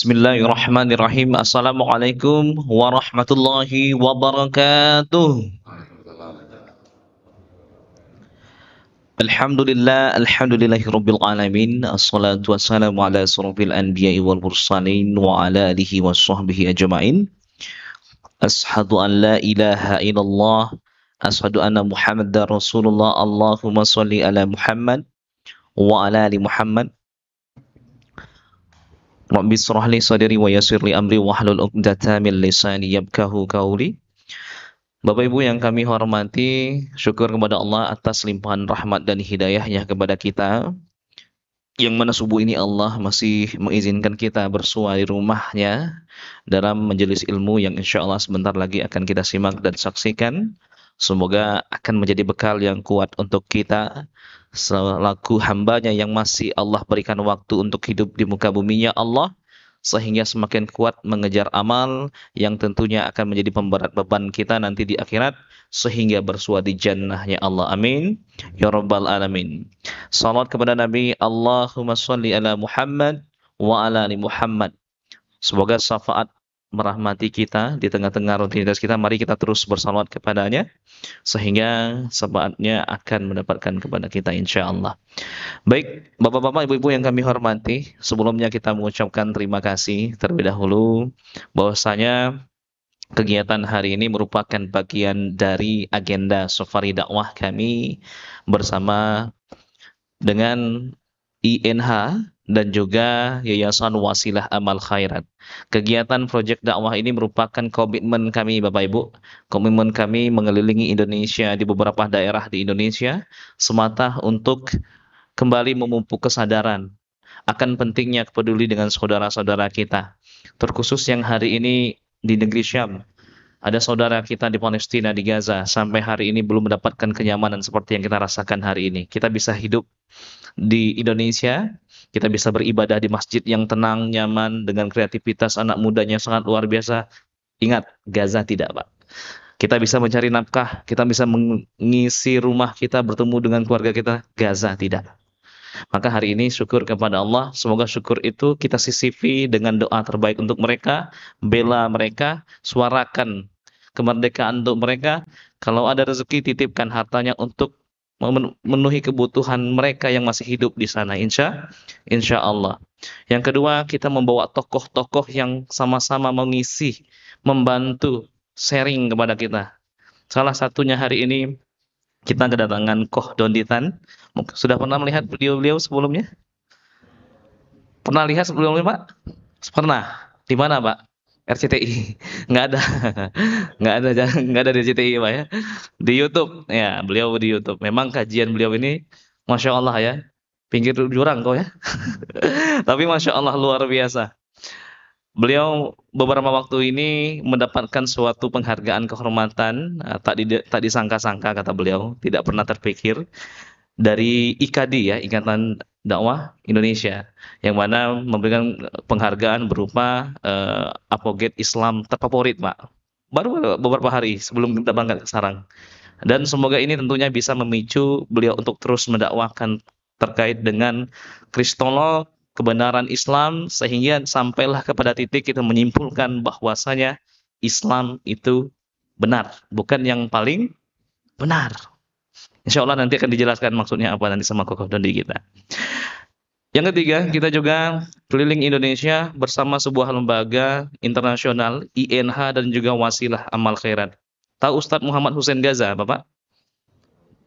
Bismillahirrahmanirrahim. Assalamualaikum warahmatullahi wabarakatuh. Alhamdulillahirabbil alamin. Assalatu wassalamu ala asrofil anbiya'i wal mursalin wa ala alihi washabbihi ajmain. Ashhadu an la ilaha illallah, ashhadu anna Muhammadar Rasulullah. Allahumma shalli ala Muhammad wa ala ali Muhammad. Rabbi shrah li sadri wa yassir li amri wahlul 'uqdatam min lisani yafqahu qawli. Bapak Ibu yang kami hormati, syukur kepada Allah atas limpahan rahmat dan hidayahnya kepada kita, yang mana subuh ini Allah masih mengizinkan kita bersua di rumahnya dalam majelis ilmu yang insya Allah sebentar lagi akan kita simak dan saksikan. Semoga akan menjadi bekal yang kuat untuk kita selaku hambanya yang masih Allah berikan waktu untuk hidup di muka bumi, ya Allah, sehingga semakin kuat mengejar amal yang tentunya akan menjadi pemberat beban kita nanti di akhirat, sehingga bersua di jannah, ya Allah, amin ya rabbal alamin. Salawat kepada Nabi, Allahumma sholli ala Muhammad wa ala ali Muhammad. Semoga syafaat merahmati kita di tengah-tengah rutinitas kita. Mari kita terus bersalawat kepadanya, sehingga syafaatnya akan mendapatkan kepada kita insya Allah. Baik, Bapak-bapak, Ibu-ibu yang kami hormati, sebelumnya kita mengucapkan terima kasih terlebih dahulu bahwasanya kegiatan hari ini merupakan bagian dari agenda safari dakwah kami bersama dengan INH dan juga Yayasan Wasilah Amal Khairat. Kegiatan proyek dakwah ini merupakan komitmen kami, Bapak Ibu. Komitmen kami mengelilingi Indonesia di beberapa daerah di Indonesia semata untuk kembali memupuk kesadaran akan pentingnya peduli dengan saudara-saudara kita. Terkhusus yang hari ini di negeri Syam. Ada saudara kita di Palestina, di Gaza, sampai hari ini belum mendapatkan kenyamanan seperti yang kita rasakan hari ini. Kita bisa hidup di Indonesia, kita bisa beribadah di masjid yang tenang, nyaman, dengan kreativitas anak mudanya sangat luar biasa. Ingat, Gaza tidak, Pak. Kita bisa mencari nafkah, kita bisa mengisi rumah kita, bertemu dengan keluarga kita. Gaza tidak. Maka hari ini syukur kepada Allah, semoga syukur itu kita sisipi dengan doa terbaik untuk mereka, bela mereka, suarakan kemerdekaan untuk mereka. Kalau ada rezeki, titipkan hartanya untuk memenuhi kebutuhan mereka yang masih hidup di sana, insya Allah. Yang kedua, kita membawa tokoh-tokoh yang sama-sama mengisi, membantu, sharing kepada kita. Salah satunya hari ini kita kedatangan Koh Donditan. Sudah pernah melihat beliau sebelumnya? Pernah lihat sebelumnya, Pak? Pernah. Di mana, Pak? RCTI. Nggak ada. Nggak ada di RCTI, Pak, ya. Di YouTube. Ya, beliau di YouTube. Memang kajian beliau ini, Masya Allah, ya. Pinggir jurang kok, ya. Tapi Masya Allah, luar biasa. Beliau beberapa waktu ini mendapatkan suatu penghargaan kehormatan, tak disangka-sangka, kata beliau, tidak pernah terpikir, dari IKD, ya, Ikatan Dakwah Indonesia, yang mana memberikan penghargaan berupa apoget Islam terfavorit, Pak. Baru beberapa hari sebelum kita berangkat ke Sarang. Dan semoga ini tentunya bisa memicu beliau untuk terus mendakwahkan terkait dengan kristolog, kebenaran Islam, sehingga sampailah kepada titik kita menyimpulkan bahwasanya Islam itu benar, bukan yang paling benar. Insya Allah nanti akan dijelaskan maksudnya apa nanti sama Kokoh Dondi kita. Yang ketiga, kita juga keliling Indonesia bersama sebuah lembaga internasional, INH dan juga Wasilah Amal Khairat. Tahu Ustadz Muhammad Hussein Gaza, Bapak?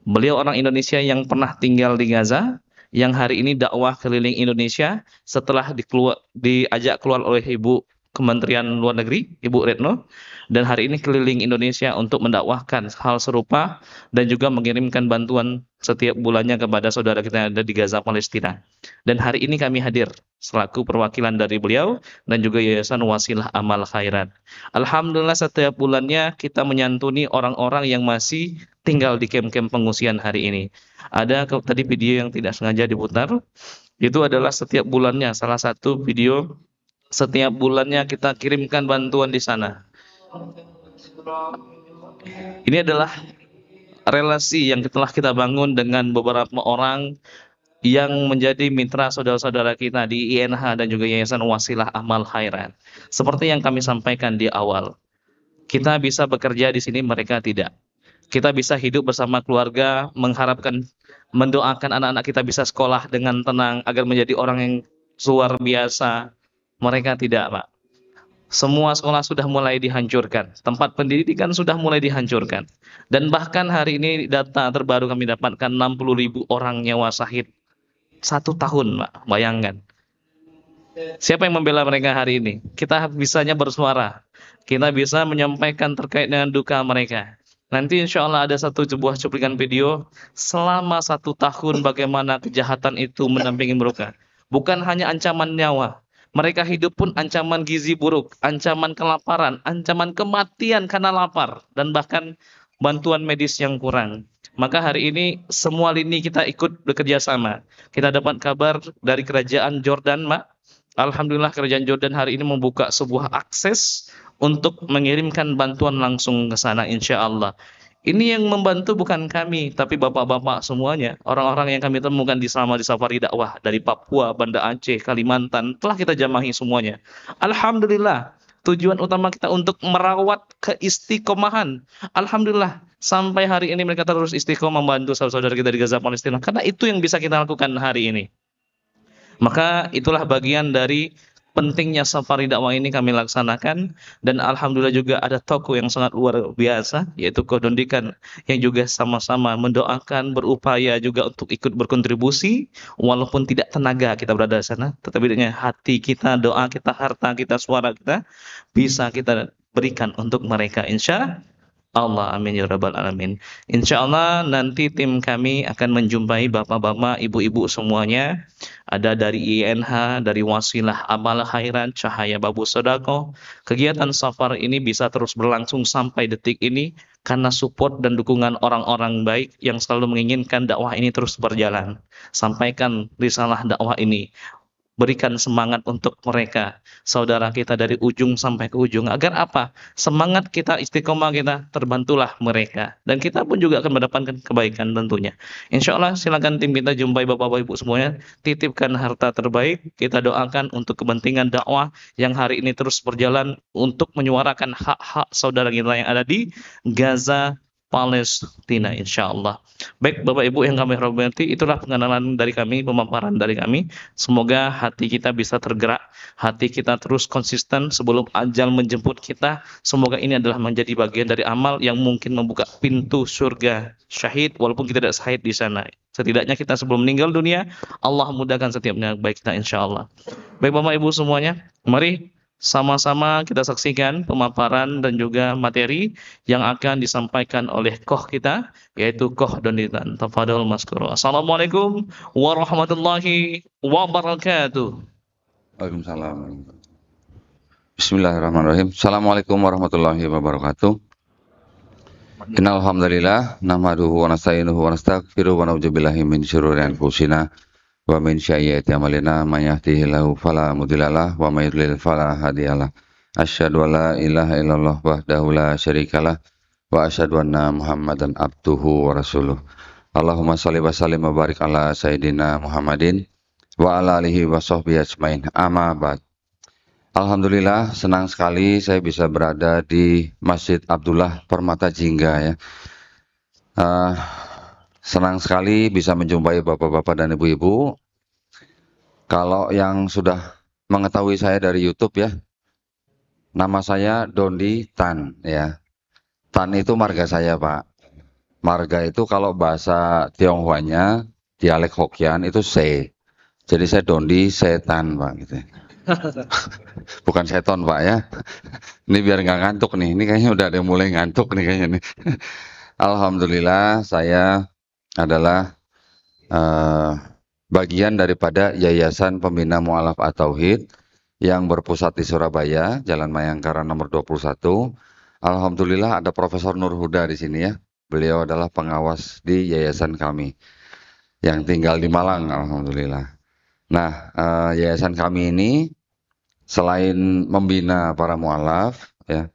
Beliau orang Indonesia yang pernah tinggal di Gaza, yang hari ini dakwah keliling Indonesia setelah diajak keluar oleh Ibu Kementerian Luar Negeri, Ibu Retno, dan hari ini keliling Indonesia untuk mendakwahkan hal serupa dan juga mengirimkan bantuan setiap bulannya kepada saudara kita yang ada di Gaza, Palestina. Dan hari ini kami hadir selaku perwakilan dari beliau dan juga Yayasan Wasilah Amal Khairat. Alhamdulillah setiap bulannya kita menyantuni orang-orang yang masih tinggal di kem-kem pengungsian hari ini. Ada tadi video yang tidak sengaja diputar, itu adalah setiap bulannya, salah satu video setiap bulannya kita kirimkan bantuan di sana. Ini adalah relasi yang telah kita bangun dengan beberapa orang yang menjadi mitra saudara-saudara kita di INH dan juga Yayasan Wasilah Amal Khairat. Seperti yang kami sampaikan di awal, kita bisa bekerja di sini, mereka tidak. Kita bisa hidup bersama keluarga, mengharapkan, mendoakan anak-anak kita bisa sekolah dengan tenang agar menjadi orang yang luar biasa. Mereka tidak, Pak. Semua sekolah sudah mulai dihancurkan, tempat pendidikan sudah mulai dihancurkan. Dan bahkan hari ini data terbaru kami dapatkan 60.000 orang nyawa syahid 1 tahun, Pak. Bayangkan. Siapa yang membela mereka hari ini? Kita bisanya bersuara. Kita bisa menyampaikan terkait dengan duka mereka. Nanti insya Allah ada satu sebuah cuplikan video selama 1 tahun bagaimana kejahatan itu mendampingi mereka. Bukan hanya ancaman nyawa. Mereka hidup pun ancaman gizi buruk, ancaman kelaparan, ancaman kematian karena lapar, dan bahkan bantuan medis yang kurang. Maka hari ini semua lini kita ikut bekerja sama. Kita dapat kabar dari kerajaan Jordan, Mak. Alhamdulillah kerajaan Jordan hari ini membuka sebuah akses untuk mengirimkan bantuan langsung ke sana insya Allah. Ini yang membantu bukan kami, tapi bapak-bapak semuanya. Orang-orang yang kami temukan di selama di safari dakwah dari Papua, Banda Aceh, Kalimantan, telah kita jamahi semuanya. Alhamdulillah, tujuan utama kita untuk merawat keistiqomahan. Alhamdulillah, sampai hari ini mereka terus istiqomah membantu saudara-saudara kita di Gaza, Palestina. Karena itu yang bisa kita lakukan hari ini. Maka itulah bagian dari pentingnya safari dakwah ini kami laksanakan, dan alhamdulillah juga ada tokoh yang sangat luar biasa yaitu Kodondikan yang juga sama-sama mendoakan, berupaya juga untuk ikut berkontribusi walaupun tidak tenaga kita berada di sana, tetapi dengan hati kita, doa kita, harta kita, suara kita bisa kita berikan untuk mereka insya Allah, amin ya rabbal alamin. Insya Allah nanti tim kami akan menjumpai bapak-bapak, ibu-ibu semuanya. Ada dari INH, dari Wasilah Amal Khairat, Cahaya Babu Sodako. Kegiatan safar ini bisa terus berlangsung sampai detik ini karena support dan dukungan orang-orang baik yang selalu menginginkan dakwah ini terus berjalan. Sampaikan risalah dakwah ini. Berikan semangat untuk mereka, saudara kita dari ujung sampai ke ujung. Agar apa? Semangat kita, istiqomah kita, terbantulah mereka. Dan kita pun juga akan mendapatkan kebaikan tentunya. Insya Allah silakan tim kita jumpai bapak-bapak ibu semuanya. Titipkan harta terbaik. Kita doakan untuk kepentingan dakwah yang hari ini terus berjalan untuk menyuarakan hak-hak saudara kita yang ada di Gaza, Palestina insya Allah. Baik Bapak Ibu yang kami hormati, itulah pengenalan dari kami, pemaparan dari kami. Semoga hati kita bisa tergerak, hati kita terus konsisten sebelum ajal menjemput kita. Semoga ini adalah menjadi bagian dari amal yang mungkin membuka pintu surga syahid, walaupun kita tidak syahid di sana. Setidaknya kita sebelum meninggal dunia, Allah mudahkan setiap niat baik kita insya Allah. Baik Bapak Ibu semuanya, mari sama-sama kita saksikan pemaparan dan juga materi yang akan disampaikan oleh koh kita, yaitu Koh Donitan. Tafadhol maskuro. Assalamualaikum warahmatullahi wabarakatuh. Waalaikumsalam. Bismillahirrahmanirrahim. Assalamualaikum warahmatullahi wabarakatuh. Innal hamdalillah nahmaduhu wa nasta'inuhu wa nastaghfiruh wa na'udzu billahi min syururi anfusina wa min sayyiati a'malina may yahdihillahu fala mudhillalah wa may yudlil fala hadiyalah. Asyhadu an la ilaha illallah wahdahu la syarikalah wa asyhadu anna Muhammadan abduhu wa rasuluh. Allahumma shalli wa sallim wa barik ala sayyidina Muhammadin wa ala alihi wa sahbihi ajmain. Amma ba'd. Alhamdulillah senang sekali saya bisa berada di Masjid Abdullah Permata Jingga ya. Senang sekali bisa menjumpai bapak-bapak dan ibu-ibu. Kalau yang sudah mengetahui saya dari YouTube ya, nama saya Dondi Tan ya. Tan itu marga saya Pak. Marga itu kalau bahasa Tionghoanya, dialek Hokkien itu Se. Jadi saya Dondi Setan Pak gitu. Bukan seton Pak ya. Ini biar nggak ngantuk nih. Ini kayaknya udah ada yang mulai ngantuk nih kayaknya nih. Alhamdulillah saya adalah bagian daripada Yayasan Pembina Mu'alaf At-Tauhid yang berpusat di Surabaya, Jalan Mayangkara nomor 21. Alhamdulillah ada Profesor Nur Huda di sini ya. Beliau adalah pengawas di yayasan kami yang tinggal di Malang, alhamdulillah. Nah, yayasan kami ini selain membina para mu'alaf ya,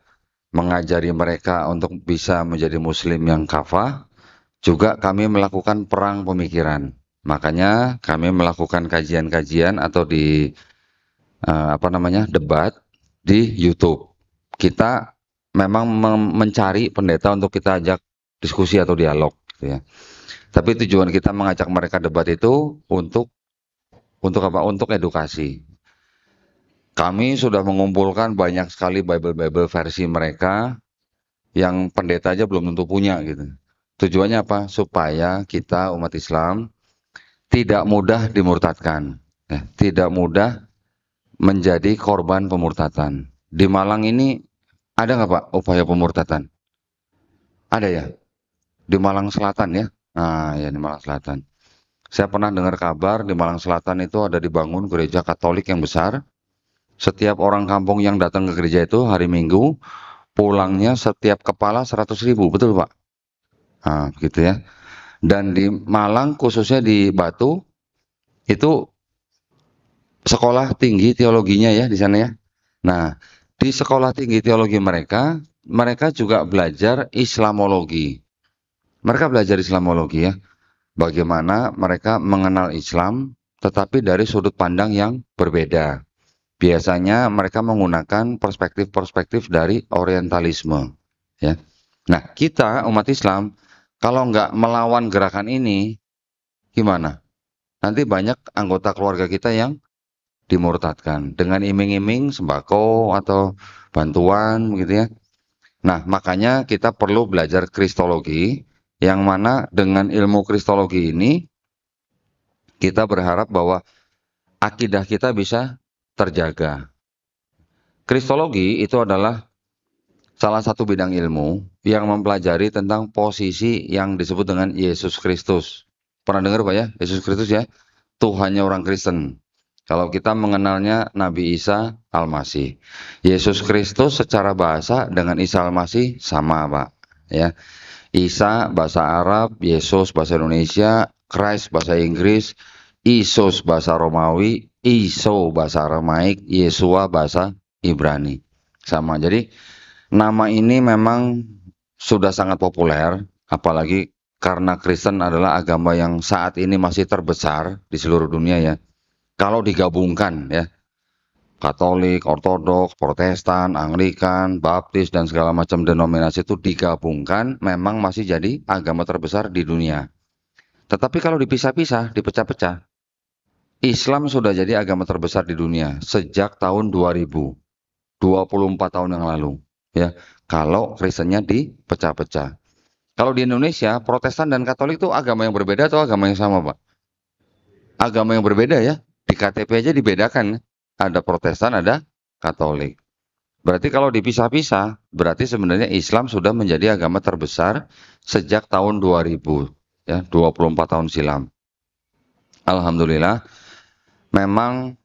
mengajari mereka untuk bisa menjadi muslim yang kafah, juga kami melakukan perang pemikiran, Makanya kami melakukan kajian-kajian atau di debat di YouTube. Kita memang mencari pendeta untuk kita ajak diskusi atau dialog, gitu ya. Tapi tujuan kita mengajak mereka debat itu untuk apa? Untuk edukasi. Kami sudah mengumpulkan banyak sekali Bible versi mereka yang pendeta aja belum tentu punya gitu. Tujuannya apa? Supaya kita umat Islam tidak mudah dimurtadkan, ya, tidak mudah menjadi korban pemurtatan. Di Malang ini ada nggak Pak upaya pemurtatan? Ada ya? Di Malang Selatan ya? Nah ya di Malang Selatan. Saya pernah dengar kabar di Malang Selatan itu ada dibangun gereja Katolik yang besar. Setiap orang kampung yang datang ke gereja itu hari Minggu, pulangnya setiap kepala 100.000, betul Pak? Nah, gitu ya. Dan di Malang, khususnya di Batu, itu sekolah tinggi teologinya ya di sana ya. Nah, di sekolah tinggi teologi mereka, mereka juga belajar Islamologi. Mereka belajar Islamologi ya. Bagaimana mereka mengenal Islam, tetapi dari sudut pandang yang berbeda. Biasanya mereka menggunakan perspektif-perspektif dari orientalisme. Ya. Nah, kita umat Islam, kalau nggak melawan gerakan ini, gimana? Nanti banyak anggota keluarga kita yang dimurtadkan dengan iming-iming sembako atau bantuan gitu ya. Nah, makanya kita perlu belajar kristologi, yang mana dengan ilmu kristologi ini kita berharap bahwa akidah kita bisa terjaga. Kristologi itu adalah salah satu bidang ilmu yang mempelajari tentang posisi yang disebut dengan Yesus Kristus. Pernah dengar Pak ya? Yesus Kristus ya? Tuhannya orang Kristen. Kalau kita mengenalnya Nabi Isa Al-Masih. Yesus Kristus secara bahasa dengan Isa Al-Masih sama Pak. Ya. Isa bahasa Arab, Yesus bahasa Indonesia, Christ bahasa Inggris, Isus bahasa Romawi, Iso bahasa Aramaik, Yesua bahasa Ibrani. Sama. Jadi nama ini memang sudah sangat populer, apalagi karena Kristen adalah agama yang saat ini masih terbesar di seluruh dunia ya. Kalau digabungkan ya, Katolik, Ortodoks, Protestan, Anglikan, Baptis, dan segala macam denominasi itu digabungkan, memang masih jadi agama terbesar di dunia. Tetapi kalau dipisah-pisah, dipecah-pecah, Islam sudah jadi agama terbesar di dunia sejak tahun 2000, 24 tahun yang lalu. Ya, kalau Kristennya dipecah-pecah. Kalau di Indonesia, Protestan dan Katolik itu agama yang berbeda atau agama yang sama, Pak? Agama yang berbeda ya. Di KTP aja dibedakan. Ada Protestan, ada Katolik. Berarti kalau dipisah-pisah, berarti sebenarnya Islam sudah menjadi agama terbesar sejak tahun 2000, ya, 24 tahun silam. Alhamdulillah, memang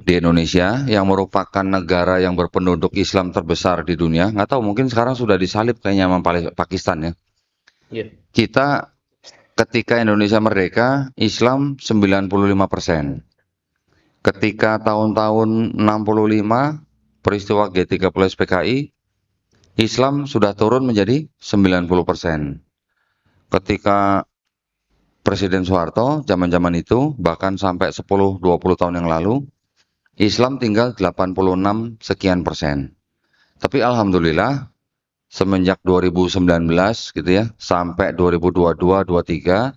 di Indonesia yang merupakan negara yang berpenduduk Islam terbesar di dunia, nggak tahu mungkin sekarang sudah disalib kayaknya sama Pakistan ya. Yeah. Kita ketika Indonesia merdeka, Islam 95%. Ketika tahun-tahun 65, peristiwa G30 PKI, Islam sudah turun menjadi 90%. Ketika Presiden Soeharto, zaman-zaman itu, bahkan sampai 10-20 tahun yang lalu, Islam tinggal 86 sekian persen. Tapi Alhamdulillah, semenjak 2019 gitu ya, sampai 2022-23,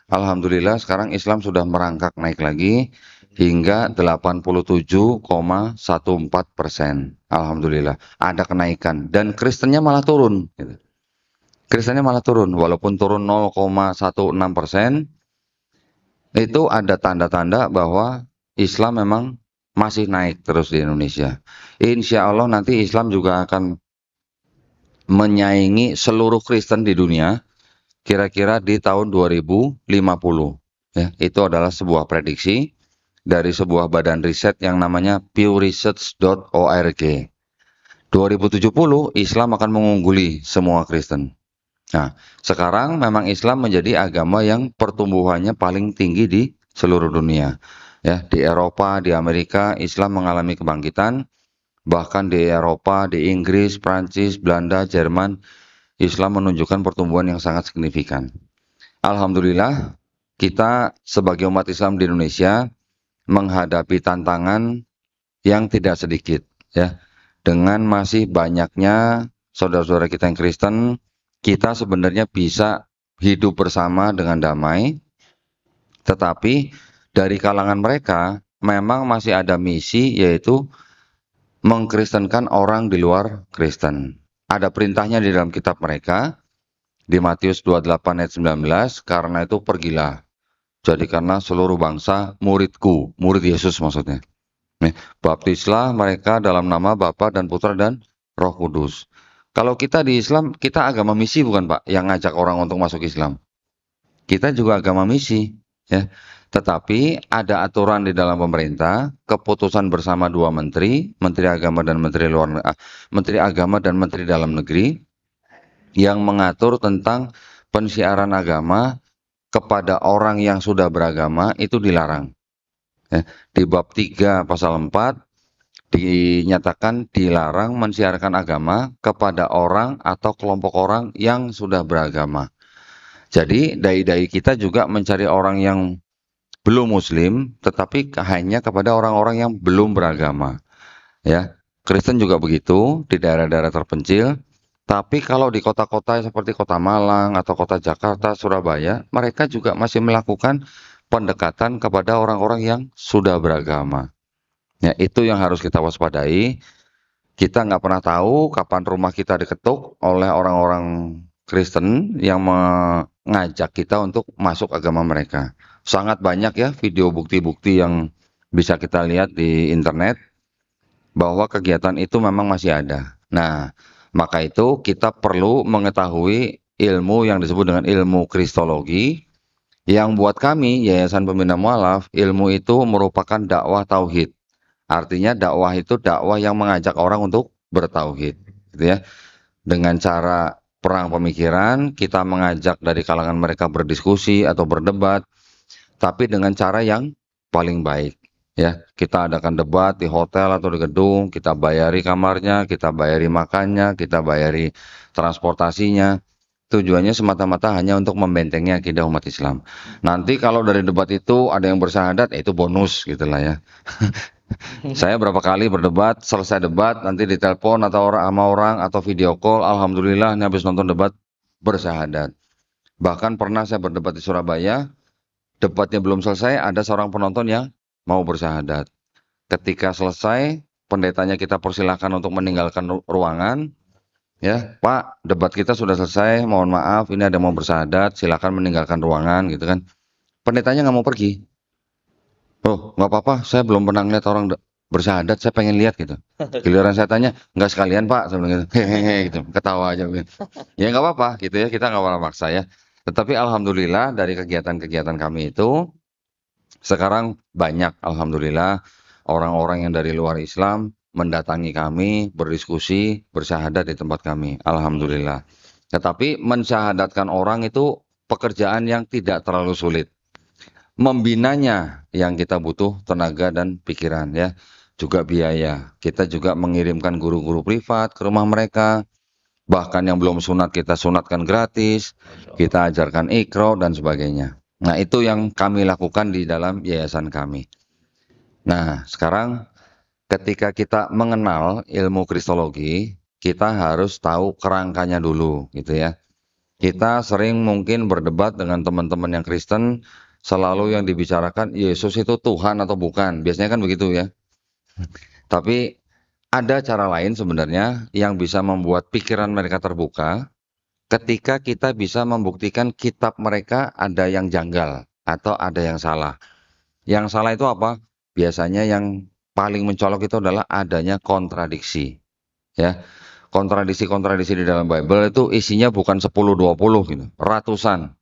Alhamdulillah sekarang Islam sudah merangkak naik lagi, hingga 87,14%. Alhamdulillah ada kenaikan dan Kristennya malah turun. Kristennya malah turun, walaupun turun 0,16%, itu ada tanda-tanda bahwa Islam memang masih naik terus di Indonesia. Insya Allah nanti Islam juga akan menyaingi seluruh Kristen di dunia, kira-kira di tahun 2050. Ya, itu adalah sebuah prediksi dari sebuah badan riset yang namanya pewresearch.org. 2070 Islam akan mengungguli semua Kristen. Nah, sekarang memang Islam menjadi agama yang pertumbuhannya paling tinggi di seluruh dunia. Ya, di Eropa, di Amerika, Islam mengalami kebangkitan. Bahkan di Eropa, di Inggris, Prancis, Belanda, Jerman, Islam menunjukkan pertumbuhan yang sangat signifikan. Alhamdulillah, kita sebagai umat Islam di Indonesia menghadapi tantangan yang tidak sedikit, ya. Dengan masih banyaknya saudara-saudara kita yang Kristen, kita sebenarnya bisa hidup bersama dengan damai, tetapi dari kalangan mereka memang masih ada misi, yaitu mengkristenkan orang di luar Kristen. Ada perintahnya di dalam kitab mereka, di Matius 28 ayat 19, karena itu pergilah, jadikanlah seluruh bangsa muridku, murid Yesus maksudnya. Baptislah mereka dalam nama Bapa dan Putra dan Roh Kudus. Kalau kita di Islam, kita agama misi bukan Pak, yang ngajak orang untuk masuk Islam. Kita juga agama misi, ya. Tetapi ada aturan di dalam pemerintah, keputusan bersama dua menteri, Menteri Agama dan Menteri Agama dan Menteri Dalam Negeri, yang mengatur tentang pensiaran agama kepada orang yang sudah beragama itu dilarang. Ya, di bab 3 pasal 4 dinyatakan dilarang mensiarkan agama kepada orang atau kelompok orang yang sudah beragama. Jadi dai-dai kita juga mencari orang yang belum muslim, tetapi hanya kepada orang-orang yang belum beragama. Ya, Kristen juga begitu di daerah-daerah terpencil. Tapi kalau di kota-kota seperti Kota Malang atau Kota Jakarta, Surabaya, mereka juga masih melakukan pendekatan kepada orang-orang yang sudah beragama. Ya, itu yang harus kita waspadai. Kita nggak pernah tahu kapan rumah kita diketuk oleh orang-orang Kristen yang mengajak kita untuk masuk agama mereka. Sangat banyak ya video bukti-bukti yang bisa kita lihat di internet bahwa kegiatan itu memang masih ada. Nah, maka itu kita perlu mengetahui ilmu yang disebut dengan ilmu kristologi, yang buat kami, Yayasan Pembina Mualaf, ilmu itu merupakan dakwah tauhid. Artinya dakwah itu dakwah yang mengajak orang untuk bertauhid, gitu ya. Dengan cara perang pemikiran, kita mengajak dari kalangan mereka berdiskusi atau berdebat, tapi dengan cara yang paling baik. Ya, kita adakan debat di hotel atau di gedung, kita bayari kamarnya, kita bayari makannya, kita bayari transportasinya. Tujuannya semata-mata hanya untuk membentengi akidah umat Islam. Nanti kalau dari debat itu ada yang bersyahadat, itu bonus gitulah ya. Saya berapa kali berdebat, selesai debat, nanti ditelepon atau sama orang atau video call, alhamdulillah ini habis nonton debat bersyahadat. Bahkan pernah saya berdebat di Surabaya, debatnya belum selesai, ada seorang penonton yang mau bersyahadat. Ketika selesai, pendetanya kita persilahkan untuk meninggalkan ruangan. Ya, Pak, debat kita sudah selesai, mohon maaf, ini ada yang mau bersyahadat, silakan meninggalkan ruangan, gitu kan. Pendetanya nggak mau pergi. Oh, nggak apa-apa, saya belum pernah lihat orang bersyahadat, saya pengen lihat gitu. Giliran saya tanya, nggak sekalian Pak, saya bilang gitu, hehehe, gitu, ketawa aja. Gitu. Ya nggak apa-apa, gitu ya, kita nggak pernah maksa ya. Tetapi alhamdulillah dari kegiatan-kegiatan kami itu, sekarang banyak alhamdulillah orang-orang yang dari luar Islam mendatangi kami, berdiskusi, bersyahadat di tempat kami. Alhamdulillah. Tetapi mensyahadatkan orang itu pekerjaan yang tidak terlalu sulit. Membinanya yang kita butuh tenaga dan pikiran ya. Juga biaya. Kita juga mengirimkan guru-guru privat ke rumah mereka. Bahkan yang belum sunat kita sunatkan gratis. Kita ajarkan ikro dan sebagainya. Nah, itu yang kami lakukan di dalam yayasan kami. Nah, sekarang ketika kita mengenal ilmu kristologi, kita harus tahu kerangkanya dulu, gitu ya. Kita sering mungkin berdebat dengan teman-teman yang Kristen, selalu yang dibicarakan Yesus itu Tuhan atau bukan. Biasanya kan begitu ya. Tapi ada cara lain sebenarnya yang bisa membuat pikiran mereka terbuka ketika kita bisa membuktikan kitab mereka ada yang janggal atau ada yang salah. Yang salah itu apa? Biasanya yang paling mencolok itu adalah adanya kontradiksi. Ya. Kontradiksi-kontradiksi di dalam Bible itu isinya bukan 10-20 gitu, ratusan.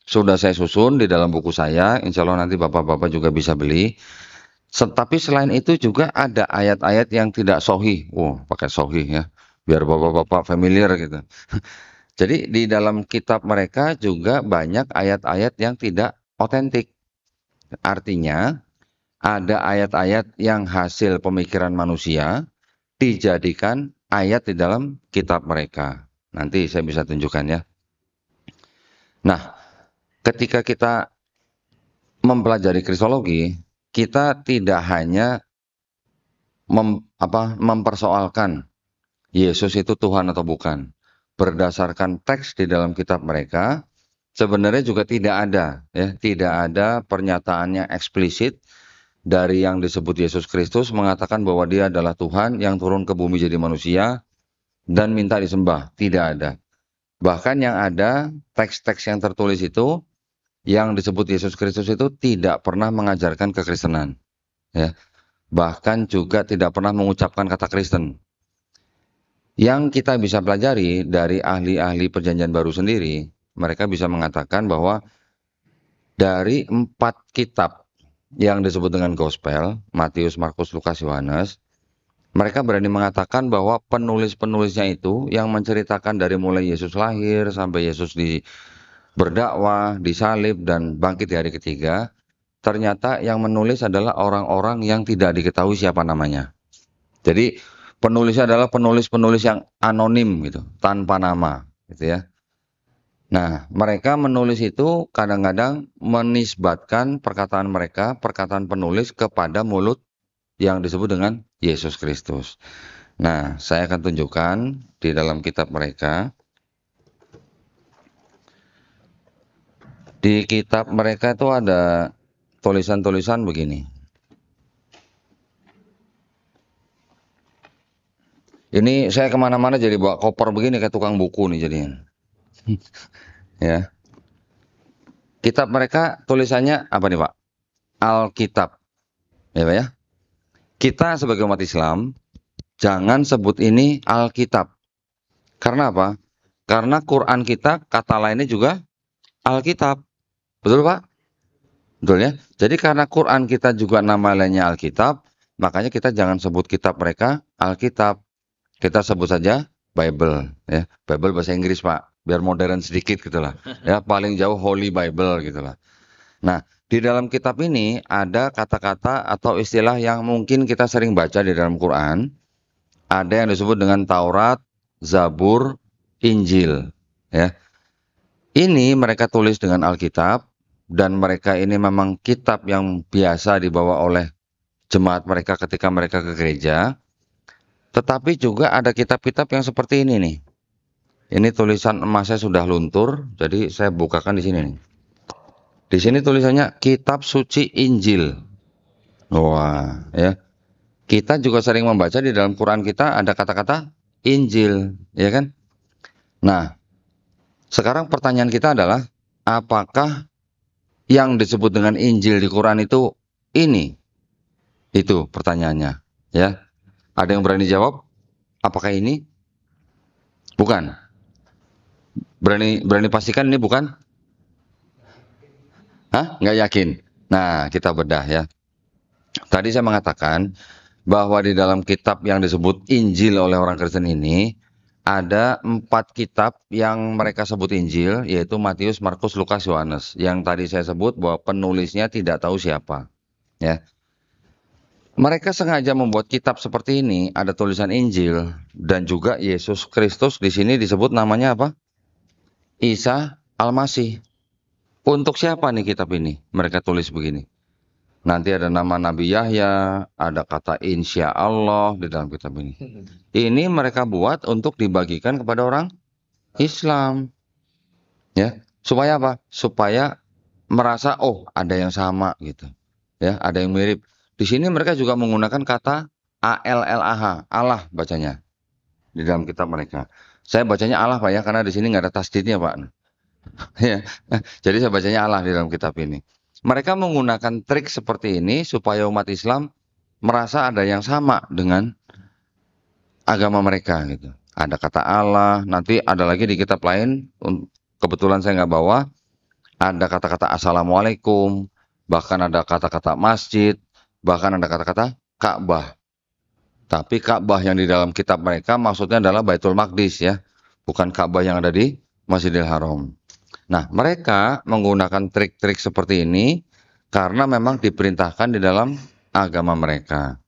Sudah saya susun di dalam buku saya, insya Allah nanti bapak-bapak juga bisa beli. Tapi selain itu juga ada ayat-ayat yang tidak sahih. Pakai sahih ya, biar bapak-bapak familiar gitu. Jadi di dalam kitab mereka juga banyak ayat-ayat yang tidak otentik. Artinya ada ayat-ayat yang hasil pemikiran manusia dijadikan ayat di dalam kitab mereka. Nanti saya bisa tunjukkan ya. Nah, ketika kita mempelajari kristologi, kita tidak hanya mempersoalkan Yesus itu Tuhan atau bukan. Berdasarkan teks di dalam kitab mereka, sebenarnya juga tidak ada pernyataannya eksplisit dari yang disebut Yesus Kristus mengatakan bahwa dia adalah Tuhan yang turun ke bumi jadi manusia dan minta disembah. Tidak ada. Bahkan yang ada, teks-teks yang tertulis itu, yang disebut Yesus Kristus itu tidak pernah mengajarkan kekristenan. Ya. Bahkan juga tidak pernah mengucapkan kata Kristen. Yang kita bisa pelajari dari ahli-ahli perjanjian baru sendiri, mereka bisa mengatakan bahwa dari 4 kitab yang disebut dengan gospel, Matius, Markus, Lukas, Yohanes, mereka berani mengatakan bahwa penulis-penulisnya itu yang menceritakan dari mulai Yesus lahir sampai Yesus berdakwah, disalib, dan bangkit di hari ketiga, ternyata yang menulis adalah orang-orang yang tidak diketahui siapa namanya. Jadi penulisnya adalah penulis-penulis yang anonim gitu, tanpa nama, gitu ya. Nah, mereka menulis itu kadang-kadang menisbatkan perkataan mereka, perkataan penulis kepada mulut yang disebut dengan Yesus Kristus. Nah, saya akan tunjukkan di dalam kitab mereka. Di kitab mereka itu ada tulisan-tulisan begini. Ini saya kemana-mana jadi bawa koper begini kayak tukang buku nih jadinya. Ya. Kitab mereka tulisannya apa nih Pak? Alkitab. Ya Pak ya. Kita sebagai umat Islam jangan sebut ini Alkitab. Karena apa? Karena Quran kita kata lainnya juga Alkitab. Betul Pak? Betul ya? Jadi karena Quran kita juga nama lainnya Alkitab, makanya kita jangan sebut kitab mereka Alkitab. Kita sebut saja Bible, ya. Bible bahasa Inggris Pak, biar modern sedikit gitulah. Ya, paling jauh Holy Bible gitulah. Nah, di dalam kitab ini ada kata-kata atau istilah yang mungkin kita sering baca di dalam Quran. Ada yang disebut dengan Taurat, Zabur, Injil, ya. Ini mereka tulis dengan Alkitab dan mereka ini memang kitab yang biasa dibawa oleh jemaat mereka ketika mereka ke gereja. Tetapi juga ada kitab-kitab yang seperti ini nih. Ini tulisan emasnya sudah luntur, jadi saya bukakan di sini nih. Di sini tulisannya Kitab Suci Injil. Wah, ya. Kita juga sering membaca di dalam Quran kita ada kata-kata Injil, ya kan? Nah, sekarang pertanyaan kita adalah apakah yang disebut dengan Injil di Quran itu ini? Itu pertanyaannya, ya. Ada yang berani jawab? Apakah ini? Bukan. Berani pastikan ini bukan? Hah? Nggak yakin? Nah, kita bedah ya. Tadi saya mengatakan bahwa di dalam kitab yang disebut Injil oleh orang Kristen ini, ada 4 kitab yang mereka sebut Injil, yaitu Matius, Markus, Lukas, Yohanes. Yang tadi saya sebut bahwa penulisnya tidak tahu siapa. Ya. Mereka sengaja membuat kitab seperti ini, ada tulisan Injil dan juga Yesus Kristus di sini disebut namanya apa? Isa Al-Masih. Untuk siapa nih kitab ini? Mereka tulis begini. Nanti ada nama Nabi Yahya, ada kata insya Allah di dalam kitab ini. Ini mereka buat untuk dibagikan kepada orang Islam. Ya, supaya apa? Supaya merasa oh, ada yang sama gitu. Ya, ada yang mirip. Di sini mereka juga menggunakan kata A-L-L-A-H, Allah bacanya di dalam kitab mereka. Saya bacanya Allah Pak ya, karena di sini nggak ada tasdidnya Pak. Ya, jadi saya bacanya Allah di dalam kitab ini. Mereka menggunakan trik seperti ini supaya umat Islam merasa ada yang sama dengan agama mereka gitu. Ada kata Allah, nanti ada lagi di kitab lain, kebetulan saya nggak bawa, ada kata-kata Assalamualaikum, bahkan ada kata-kata masjid, bahkan ada kata-kata Ka'bah. Tapi Ka'bah yang di dalam kitab mereka maksudnya adalah Baitul Maqdis ya. Bukan Ka'bah yang ada di Masjidil Haram. Nah, mereka menggunakan trik-trik seperti ini karena memang diperintahkan di dalam agama mereka.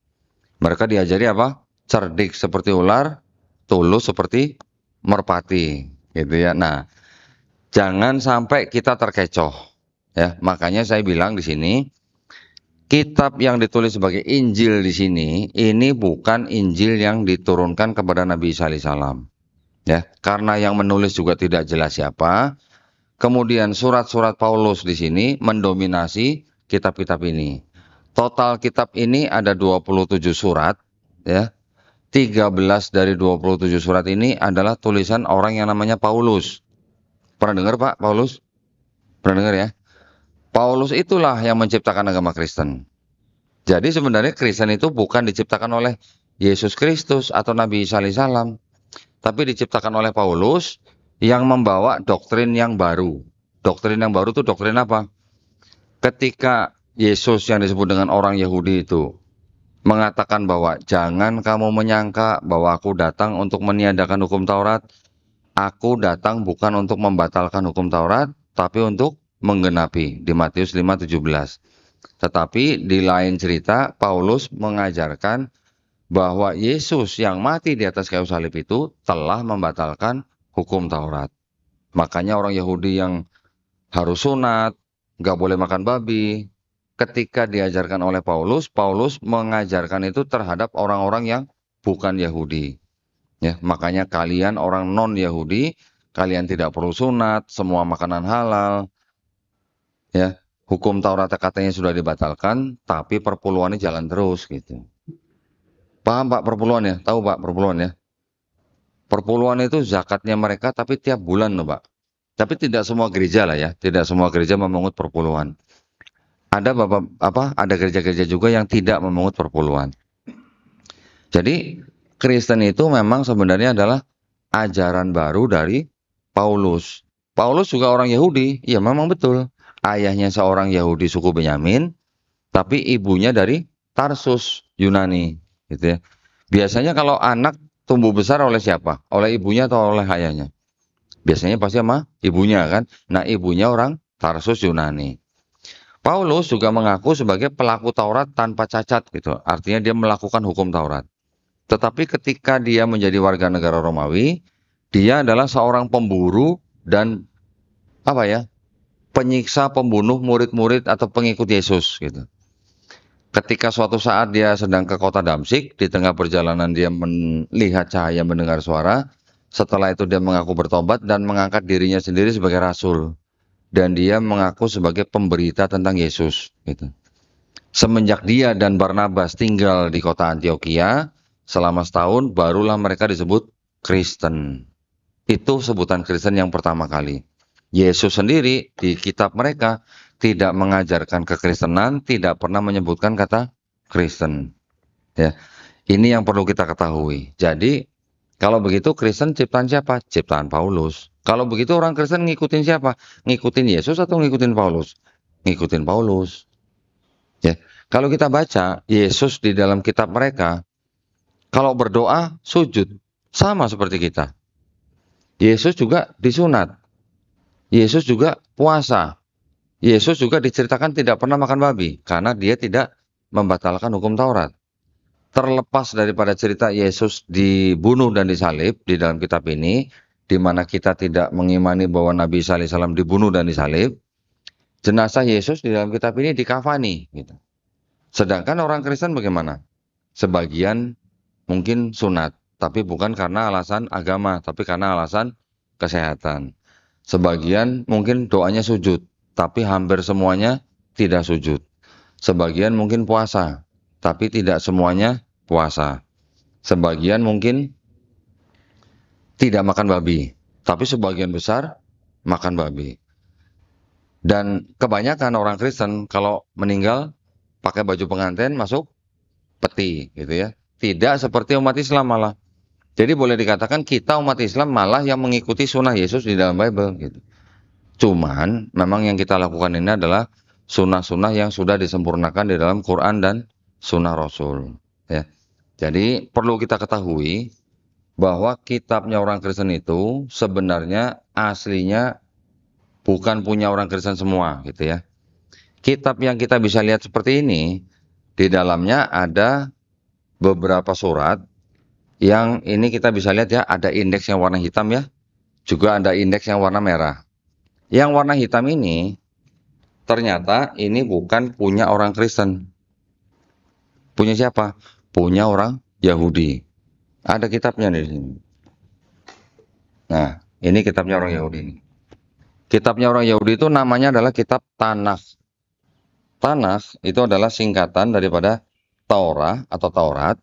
Mereka diajari apa? Cerdik seperti ular, tulus seperti merpati. Gitu ya. Nah, jangan sampai kita terkecoh. Ya, makanya saya bilang di sini kitab yang ditulis sebagai Injil di sini ini bukan Injil yang diturunkan kepada Nabi Isa alaihissalam. Ya, karena yang menulis juga tidak jelas siapa. Kemudian surat-surat Paulus di sini mendominasi kitab-kitab ini. Total kitab ini ada 27 surat, ya. 13 dari 27 surat ini adalah tulisan orang yang namanya Paulus. Pernah dengar Pak Paulus? Pernah dengar ya? Paulus itulah yang menciptakan agama Kristen. Jadi sebenarnya Kristen itu bukan diciptakan oleh Yesus Kristus atau Nabi Isa alaihissalam, tapi diciptakan oleh Paulus yang membawa doktrin yang baru. Doktrin yang baru itu doktrin apa? Ketika Yesus yang disebut dengan orang Yahudi itu mengatakan bahwa jangan kamu menyangka bahwa aku datang untuk meniadakan hukum Taurat. Aku datang bukan untuk membatalkan hukum Taurat, tapi untuk menggenapi di Matius 5:17. Tetapi di lain cerita Paulus mengajarkan bahwa Yesus yang mati di atas kayu salib itu telah membatalkan hukum Taurat. Makanya orang Yahudi yang harus sunat, nggak boleh makan babi, ketika diajarkan oleh Paulus, Paulus mengajarkan itu terhadap orang-orang yang bukan Yahudi. Ya, makanya kalian orang non-Yahudi, kalian tidak perlu sunat, semua makanan halal. Ya, hukum Taurat katanya sudah dibatalkan, tapi perpuluhannya jalan terus gitu. Paham Pak perpuluhan ya? Tahu Pak perpuluhan ya? Perpuluhan itu zakatnya mereka tapi tiap bulan loh Pak. Tapi tidak semua gereja lah ya, tidak semua gereja memungut perpuluhan. Ada ada gereja-gereja juga yang tidak memungut perpuluhan. Jadi Kristen itu memang sebenarnya adalah ajaran baru dari Paulus. Paulus juga orang Yahudi, ya memang betul. Ayahnya seorang Yahudi suku Benyamin, tapi ibunya dari Tarsus, Yunani, gitu ya. Biasanya kalau anak tumbuh besar oleh siapa? Oleh ibunya atau oleh ayahnya? Biasanya pasti sama ibunya kan. Nah, ibunya orang Tarsus, Yunani. Paulus juga mengaku sebagai pelaku Taurat tanpa cacat gitu. Artinya dia melakukan hukum Taurat. Tetapi ketika dia menjadi warga negara Romawi, dia adalah seorang pemburu dan penyiksa, pembunuh murid-murid atau pengikut Yesus gitu. Ketika suatu saat dia sedang ke kota Damsyik, di tengah perjalanan dia melihat cahaya, mendengar suara. Setelah itu dia mengaku bertobat dan mengangkat dirinya sendiri sebagai rasul. Dan dia mengaku sebagai pemberita tentang Yesus gitu. Semenjak dia dan Barnabas tinggal di kota Antioquia selama setahun, barulah mereka disebut Kristen. Itu sebutan Kristen yang pertama kali. Yesus sendiri di kitab mereka tidak mengajarkan kekristenan, tidak pernah menyebutkan kata Kristen. Ya, ini yang perlu kita ketahui. Jadi, kalau begitu Kristen ciptaan siapa? Ciptaan Paulus. Kalau begitu orang Kristen ngikutin siapa? Ngikutin Yesus atau ngikutin Paulus? Ngikutin Paulus. Ya, kalau kita baca Yesus di dalam kitab mereka, kalau berdoa sujud sama seperti kita. Yesus juga disunat. Yesus juga puasa. Yesus juga diceritakan tidak pernah makan babi karena dia tidak membatalkan hukum Taurat. Terlepas daripada cerita Yesus dibunuh dan disalib di dalam kitab ini, di mana kita tidak mengimani bahwa Nabi Isa alaihissalam dibunuh dan disalib, jenazah Yesus di dalam kitab ini dikafani. Gitu. Sedangkan orang Kristen bagaimana? Sebagian mungkin sunat, tapi bukan karena alasan agama, tapi karena alasan kesehatan. Sebagian mungkin doanya sujud, tapi hampir semuanya tidak sujud. Sebagian mungkin puasa, tapi tidak semuanya puasa. Sebagian mungkin tidak makan babi, tapi sebagian besar makan babi. Dan kebanyakan orang Kristen kalau meninggal pakai baju pengantin masuk peti gitu ya. Tidak seperti umat Islam malah. Jadi boleh dikatakan kita umat Islam malah yang mengikuti sunnah Yesus di dalam Bible gitu. Cuman memang yang kita lakukan ini adalah sunnah-sunnah yang sudah disempurnakan di dalam Quran dan sunnah Rasul. Ya. Jadi perlu kita ketahui bahwa kitabnya orang Kristen itu sebenarnya aslinya bukan punya orang Kristen semua gitu ya. Kitab yang kita bisa lihat seperti ini, di dalamnya ada beberapa surat yang ini kita bisa lihat ya, ada indeks yang warna hitam ya, juga ada indeks yang warna merah. Yang warna hitam ini ternyata ini bukan punya orang Kristen. Punya siapa? Punya orang Yahudi. Ada kitabnya di sini. Nah, ini kitabnya orang Yahudi. Kitabnya orang Yahudi itu namanya adalah kitab Tanakh. Tanakh itu adalah singkatan daripada Taurah atau Taurat,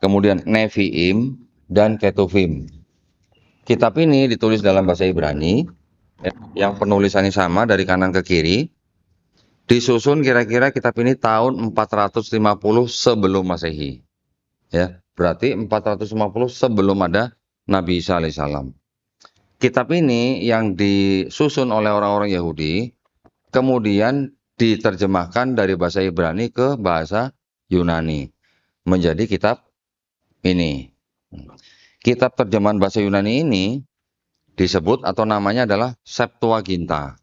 kemudian Nevi'im, dan Ketuvim. Kitab ini ditulis dalam bahasa Ibrani, yang penulisannya sama dari kanan ke kiri. Disusun kira-kira kitab ini tahun 450 sebelum Masehi. Ya, berarti 450 sebelum ada Nabi Isa alaihissalam. Kitab ini yang disusun oleh orang-orang Yahudi, kemudian diterjemahkan dari bahasa Ibrani ke bahasa Yunani. Menjadi kitab ini. Kitab terjemahan bahasa Yunani ini disebut atau namanya adalah Septuaginta.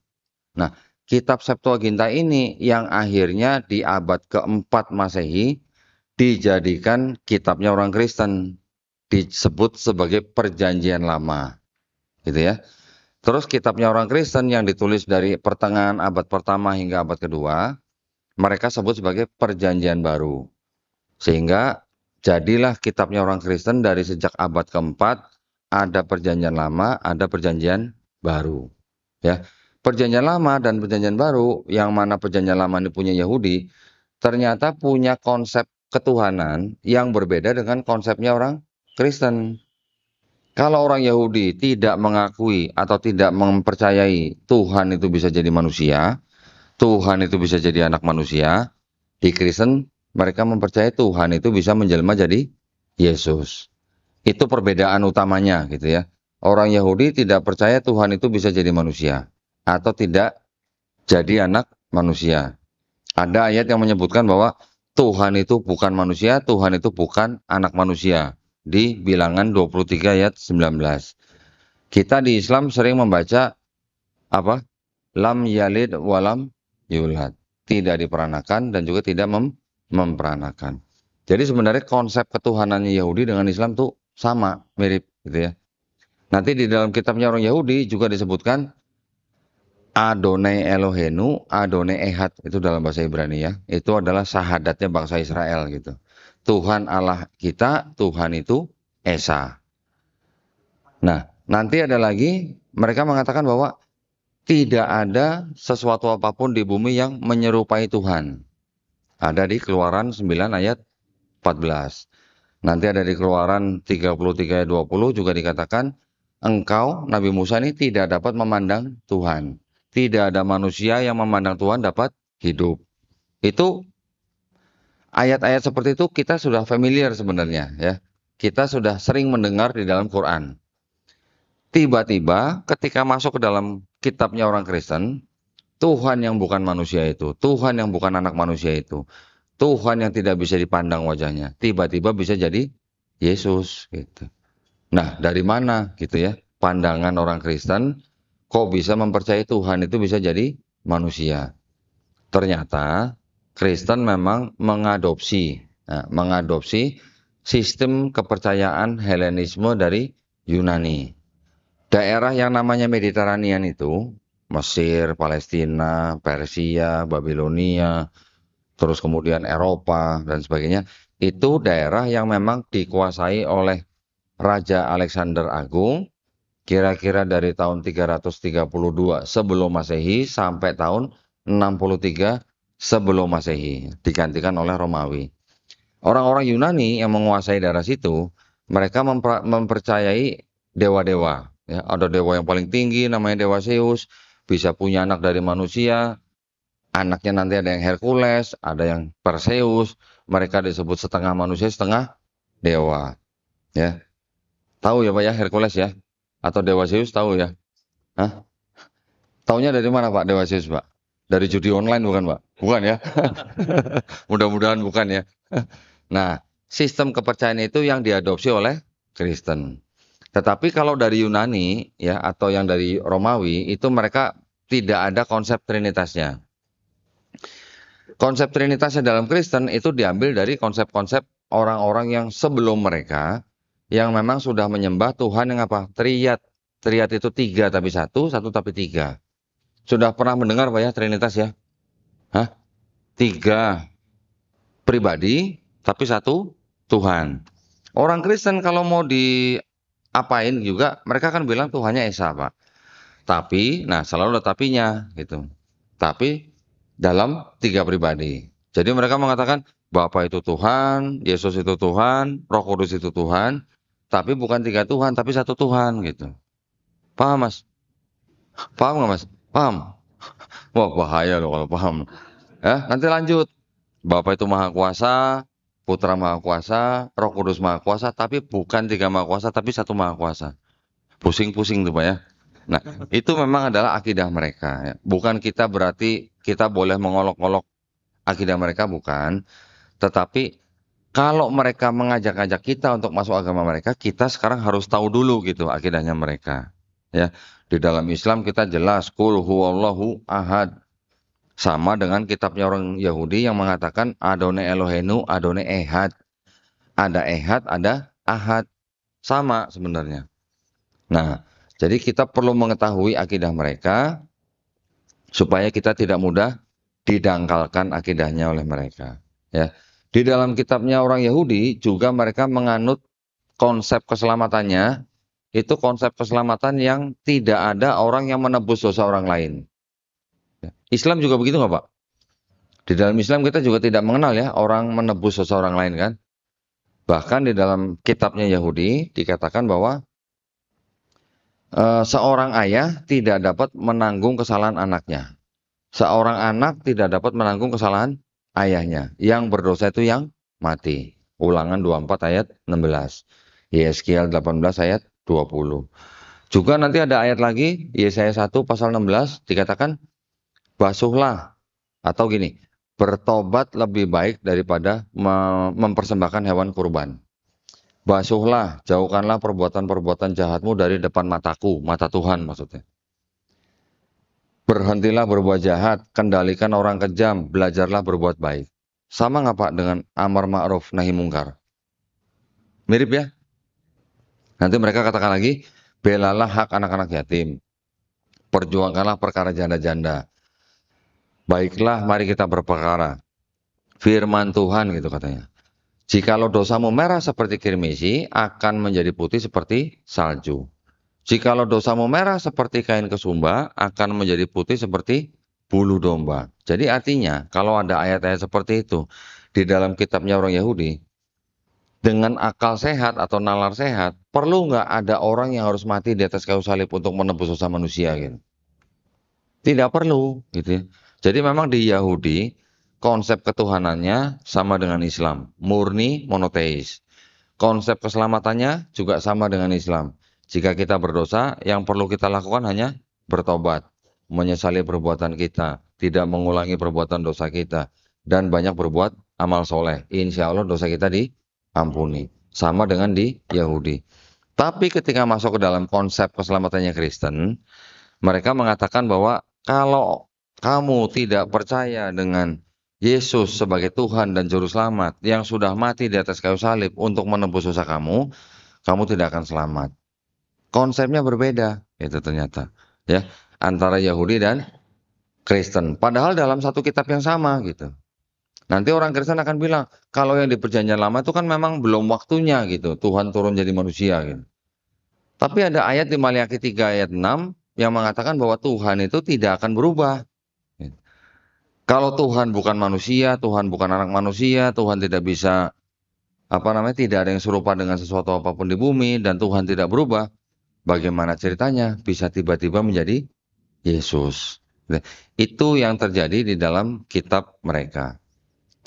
Nah, kitab Septuaginta ini yang akhirnya di abad keempat Masehi dijadikan kitabnya orang Kristen. Disebut sebagai Perjanjian Lama. Gitu ya. Terus kitabnya orang Kristen yang ditulis dari pertengahan abad pertama hingga abad kedua, mereka sebut sebagai Perjanjian Baru. Sehingga jadilah kitabnya orang Kristen dari sejak abad keempat, ada Perjanjian Lama, ada Perjanjian Baru. Ya, Perjanjian Lama dan Perjanjian Baru, yang mana Perjanjian Lama ini punya Yahudi, ternyata punya konsep ketuhanan yang berbeda dengan konsepnya orang Kristen. Kalau orang Yahudi tidak mengakui atau tidak mempercayai Tuhan itu bisa jadi manusia, Tuhan itu bisa jadi anak manusia, di Kristen mereka mempercayai Tuhan itu bisa menjelma jadi Yesus. Itu perbedaan utamanya gitu ya. Orang Yahudi tidak percaya Tuhan itu bisa jadi manusia atau tidak jadi anak manusia. Ada ayat yang menyebutkan bahwa Tuhan itu bukan manusia, Tuhan itu bukan anak manusia. Di Bilangan 23 ayat 19. Kita di Islam sering membaca apa? Lam yalid walam yulad. Tidak diperanakan dan juga tidak memperanakan. Jadi sebenarnya konsep ketuhanannya Yahudi dengan Islam tuh sama, mirip gitu ya. Nanti di dalam kitabnya orang Yahudi juga disebutkan Adonai Elohenu, Adonai Ehad, itu dalam bahasa Ibrani ya. Itu adalah syahadatnya bangsa Israel gitu. Tuhan Allah kita, Tuhan itu Esa. Nah, nanti ada lagi mereka mengatakan bahwa tidak ada sesuatu apapun di bumi yang menyerupai Tuhan. Ada di Keluaran 9 ayat 14. Nanti ada di Keluaran 33 ayat 20 juga dikatakan, engkau, Nabi Musa ini tidak dapat memandang Tuhan. Tidak ada manusia yang memandang Tuhan dapat hidup. Itu ayat-ayat seperti itu kita sudah familiar sebenarnya ya. Kita sudah sering mendengar di dalam Quran. Tiba-tiba ketika masuk ke dalam kitabnya orang Kristen, Tuhan yang bukan manusia itu, Tuhan yang bukan anak manusia itu, Tuhan yang tidak bisa dipandang wajahnya, tiba-tiba bisa jadi Yesus gitu. Nah, dari mana gitu ya? Pandangan orang Kristen kok bisa mempercayai Tuhan itu bisa jadi manusia? Ternyata Kristen memang mengadopsi sistem kepercayaan Helenisme dari Yunani. Daerah yang namanya Mediterranean itu, Mesir, Palestina, Persia, Babilonia, terus kemudian Eropa dan sebagainya, itu daerah yang memang dikuasai oleh Raja Alexander Agung, kira-kira dari tahun 332 sebelum Masehi sampai tahun 63 sebelum Masehi, digantikan oleh Romawi. Orang-orang Yunani yang menguasai daerah situ, mereka mempercayai dewa-dewa. Ya, ada dewa yang paling tinggi namanya Dewa Zeus, bisa punya anak dari manusia, anaknya nanti ada yang Hercules, ada yang Perseus, mereka disebut setengah manusia, setengah dewa. Ya, tahu ya Pak ya Hercules ya, atau Dewa Zeus tahu ya? Hah? Taunya dari mana Pak Dewa Zeus Pak? Dari judi online bukan Pak? Bukan ya? Mudah-mudahan bukan ya. Nah, sistem kepercayaan itu yang diadopsi oleh Kristen. Tetapi kalau dari Yunani ya atau yang dari Romawi itu mereka tidak ada konsep trinitasnya. Konsep trinitasnya dalam Kristen itu diambil dari konsep-konsep orang-orang yang sebelum mereka yang memang sudah menyembah Tuhan yang apa? Triad. Triad itu 3 tapi 1, 1 tapi 3. Sudah pernah mendengar Pak ya Trinitas ya? tiga pribadi, tapi satu Tuhan. Orang Kristen kalau mau diapain juga, mereka kan bilang Tuhannya Esa, Pak. Tapi, nah selalu ada tapinya, gitu. Tapi dalam tiga pribadi. Jadi mereka mengatakan Bapa itu Tuhan, Yesus itu Tuhan, Roh Kudus itu Tuhan, tapi bukan tiga Tuhan, tapi satu Tuhan, gitu. Paham, Mas? Paham nggak, Mas? Paham? Wah, bahaya loh kalau paham. Ya, nanti lanjut. Bapa itu Maha Kuasa, Putra Maha Kuasa, Roh Kudus Maha Kuasa, tapi bukan tiga Maha Kuasa, tapi satu Maha Kuasa. Pusing-pusing tuh, Pak ya. Nah, itu memang adalah akidah mereka. Ya. Bukan kita berarti kita boleh mengolok-olok akidah mereka, bukan. Tetapi kalau mereka mengajak-ajak kita untuk masuk agama mereka, kita sekarang harus tahu dulu gitu akidahnya mereka. Ya, di dalam Islam kita jelas, Qul huwallahu ahad. Sama dengan kitabnya orang Yahudi yang mengatakan Adone Elohenu, Adone Ehad. Ada Ehad, ada Ahad. Sama sebenarnya. Nah, jadi kita perlu mengetahui akidah mereka supaya kita tidak mudah didangkalkan akidahnya oleh mereka. Ya, di dalam kitabnya orang Yahudi juga mereka menganut konsep keselamatannya, itu konsep keselamatan yang tidak ada orang yang menebus dosa orang lain. Islam juga begitu nggak, Pak? Di dalam Islam kita juga tidak mengenal ya orang menebus dosa orang lain kan. Bahkan di dalam kitabnya Yahudi dikatakan bahwa seorang ayah tidak dapat menanggung kesalahan anaknya. Seorang anak tidak dapat menanggung kesalahan ayahnya. Yang berdosa itu yang mati. Ulangan 24 ayat 16. Yeskiel 18 ayat 20. Juga nanti ada ayat lagi, Yesaya 1 pasal 16 dikatakan basuhlah, atau gini, bertobat lebih baik daripada mempersembahkan hewan kurban. Basuhlah, jauhkanlah perbuatan-perbuatan jahatmu dari depan mataku, mata Tuhan maksudnya. Berhentilah berbuat jahat, kendalikan orang kejam, belajarlah berbuat baik. Sama nggak Pak dengan amar ma'ruf nahi mungkar? Mirip ya? Nanti mereka katakan lagi, belalah hak anak-anak yatim. Perjuangkanlah perkara janda-janda. Baiklah, mari kita berperkara. Firman Tuhan gitu katanya. Jikalau dosamu merah seperti kirmisi, akan menjadi putih seperti salju. Jikalau dosamu merah seperti kain kesumba, akan menjadi putih seperti bulu domba. Jadi artinya, kalau ada ayat-ayat seperti itu di dalam kitabnya orang Yahudi, dengan akal sehat atau nalar sehat, perlu nggak ada orang yang harus mati di atas kayu salib untuk menebus dosa manusia gitu? Tidak perlu, gitu ya. Jadi memang di Yahudi, konsep ketuhanannya sama dengan Islam, murni monoteis. Konsep keselamatannya juga sama dengan Islam. Jika kita berdosa, yang perlu kita lakukan hanya bertobat, menyesali perbuatan kita, tidak mengulangi perbuatan dosa kita, dan banyak berbuat amal soleh. Insya Allah dosa kita diampuni. Sama dengan di Yahudi. Tapi ketika masuk ke dalam konsep keselamatannya Kristen, mereka mengatakan bahwa kalau kamu tidak percaya dengan Yesus sebagai Tuhan dan Juru Selamat yang sudah mati di atas kayu salib untuk menebus dosa kamu, kamu tidak akan selamat. Konsepnya berbeda, itu ternyata, ya, antara Yahudi dan Kristen. Padahal dalam satu kitab yang sama, gitu. Nanti orang Kristen akan bilang, kalau yang di Perjanjian Lama itu kan memang belum waktunya, gitu. Tuhan turun jadi manusia, gitu. Tapi ada ayat di Maliaki 3 ayat 6 yang mengatakan bahwa Tuhan itu tidak akan berubah. Kalau Tuhan bukan manusia, Tuhan bukan anak manusia, Tuhan tidak bisa, tidak ada yang serupa dengan sesuatu apapun di bumi, dan Tuhan tidak berubah, bagaimana ceritanya bisa tiba-tiba menjadi Yesus? Itu yang terjadi di dalam kitab mereka.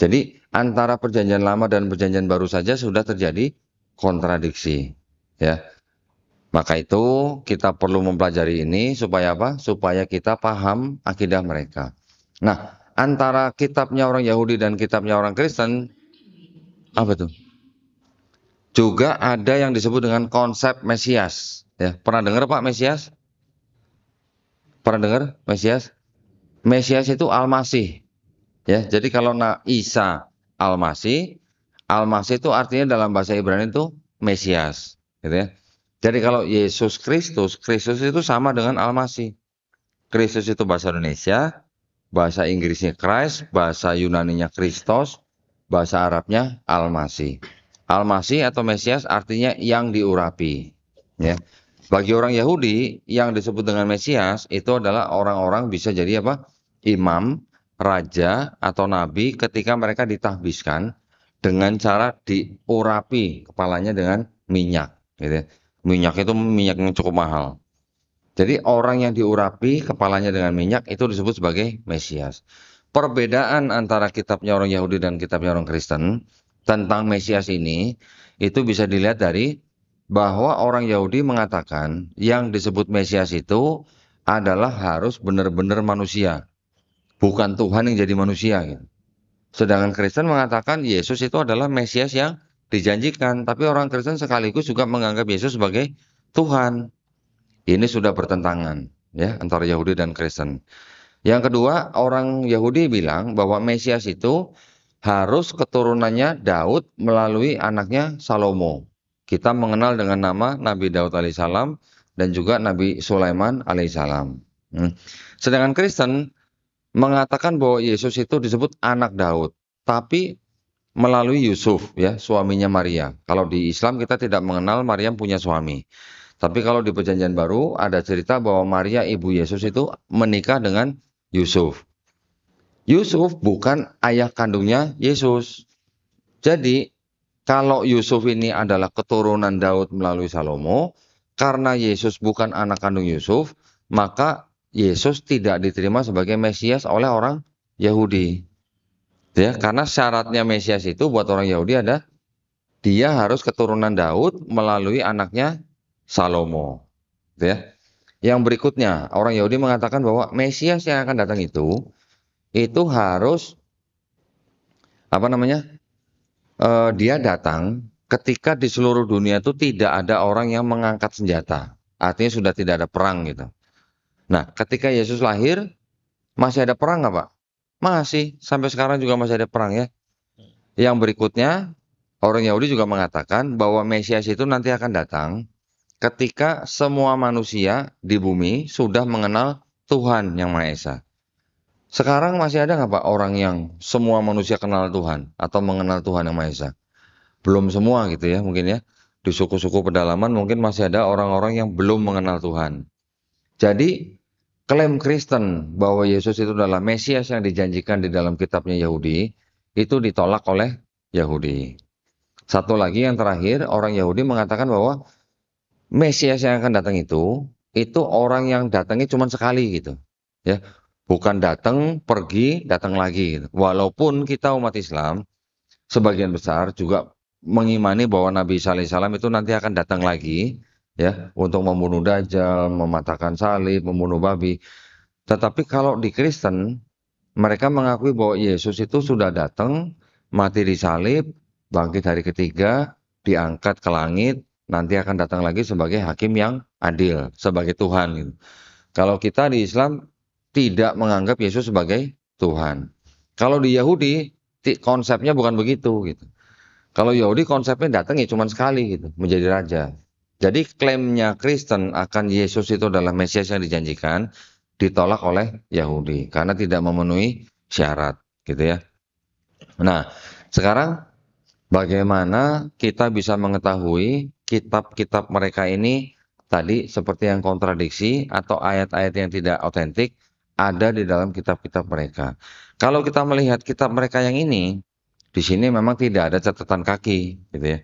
Jadi antara Perjanjian Lama dan Perjanjian Baru saja sudah terjadi kontradiksi, ya. Maka itu kita perlu mempelajari ini supaya apa? Supaya kita paham akidah mereka. Nah, antara kitabnya orang Yahudi dan kitabnya orang Kristen, apa tuh? Juga ada yang disebut dengan konsep Mesias. Ya, pernah dengar Pak Mesias? Pernah dengar Mesias? Mesias itu Al-Masih. Ya, jadi kalau Isa Al-Masih, Al-Masih itu artinya dalam bahasa Ibrani itu Mesias, gitu ya. Jadi kalau Yesus Kristus, Kristus itu sama dengan Al-Masih. Kristus itu bahasa Indonesia, bahasa Inggrisnya Christ, bahasa Yunaninya Christos, bahasa Arabnya Al-Masih. Al-Masih atau Mesias artinya yang diurapi. Ya. Bagi orang Yahudi, yang disebut dengan Mesias itu adalah orang-orang bisa jadi apa? Imam, raja, atau nabi ketika mereka ditahbiskan dengan cara diurapi kepalanya dengan minyak. Gitu ya. Minyak itu minyak yang cukup mahal. Jadi orang yang diurapi kepalanya dengan minyak itu disebut sebagai Mesias. Perbedaan antara kitabnya orang Yahudi dan kitabnya orang Kristen tentang Mesias ini itu bisa dilihat dari bahwa orang Yahudi mengatakan yang disebut Mesias itu adalah harus benar-benar manusia, bukan Tuhan yang jadi manusia. Gitu. Sedangkan Kristen mengatakan Yesus itu adalah Mesias yang dijanjikan, tapi orang Kristen sekaligus juga menganggap Yesus sebagai Tuhan. Ini sudah bertentangan ya antara Yahudi dan Kristen. Yang kedua, orang Yahudi bilang bahwa Mesias itu harus keturunannya Daud melalui anaknya Salomo. Kita mengenal dengan nama Nabi Daud alaihissalam dan juga Nabi Sulaiman alaihissalam. Sedangkan Kristen mengatakan bahwa Yesus itu disebut anak Daud, tapi melalui Yusuf ya, suaminya Maria. Kalau di Islam kita tidak mengenal Maryam punya suami. Tapi kalau di Perjanjian Baru ada cerita bahwa Maria ibu Yesus itu menikah dengan Yusuf. Yusuf bukan ayah kandungnya Yesus. Jadi kalau Yusuf ini adalah keturunan Daud melalui Salomo, karena Yesus bukan anak kandung Yusuf, maka Yesus tidak diterima sebagai Mesias oleh orang Yahudi. Ya, karena syaratnya Mesias itu buat orang Yahudi ada dia harus keturunan Daud melalui anaknya Salomo. Ya. Yang berikutnya, orang Yahudi mengatakan bahwa Mesias yang akan datang itu harus dia datang ketika di seluruh dunia itu tidak ada orang yang mengangkat senjata. Artinya sudah tidak ada perang gitu. Nah, ketika Yesus lahir, masih ada perang nggak Pak? Masih, sampai sekarang juga masih ada perang ya. Yang berikutnya, orang Yahudi juga mengatakan bahwa Mesias itu nanti akan datang ketika semua manusia di bumi sudah mengenal Tuhan yang Maha Esa. Sekarang masih ada nggak Pak orang yang semua manusia kenal Tuhan atau mengenal Tuhan yang Maha Esa? Belum semua gitu ya mungkin ya. Di suku-suku pedalaman mungkin masih ada orang-orang yang belum mengenal Tuhan. Jadi klaim Kristen bahwa Yesus itu adalah Mesias yang dijanjikan di dalam kitabnya Yahudi itu ditolak oleh Yahudi. Satu lagi yang terakhir, orang Yahudi mengatakan bahwa Mesias yang akan datang itu orang yang datangnya cuma sekali gitu. Ya, bukan datang, pergi, datang lagi gitu. Walaupun kita umat Islam sebagian besar juga mengimani bahwa Nabi Isa alaihissalam itu nanti akan datang lagi ya untuk membunuh Dajjal, mematahkan salib, membunuh babi. Tetapi kalau di Kristen mereka mengakui bahwa Yesus itu sudah datang, mati di salib, bangkit hari ketiga, diangkat ke langit, nanti akan datang lagi sebagai hakim yang adil, sebagai Tuhan. Gitu. Kalau kita di Islam tidak menganggap Yesus sebagai Tuhan. Kalau di Yahudi konsepnya bukan begitu gitu. Kalau Yahudi konsepnya datang ya cuma sekali gitu, menjadi raja. Jadi klaimnya Kristen akan Yesus itu adalah Mesias yang dijanjikan ditolak oleh Yahudi karena tidak memenuhi syarat gitu ya. Nah, sekarang bagaimana kita bisa mengetahui kitab-kitab mereka ini tadi seperti yang kontradiksi atau ayat-ayat yang tidak otentik ada di dalam kitab-kitab mereka. Kalau kita melihat kitab mereka yang ini, di sini memang tidak ada catatan kaki, gitu ya.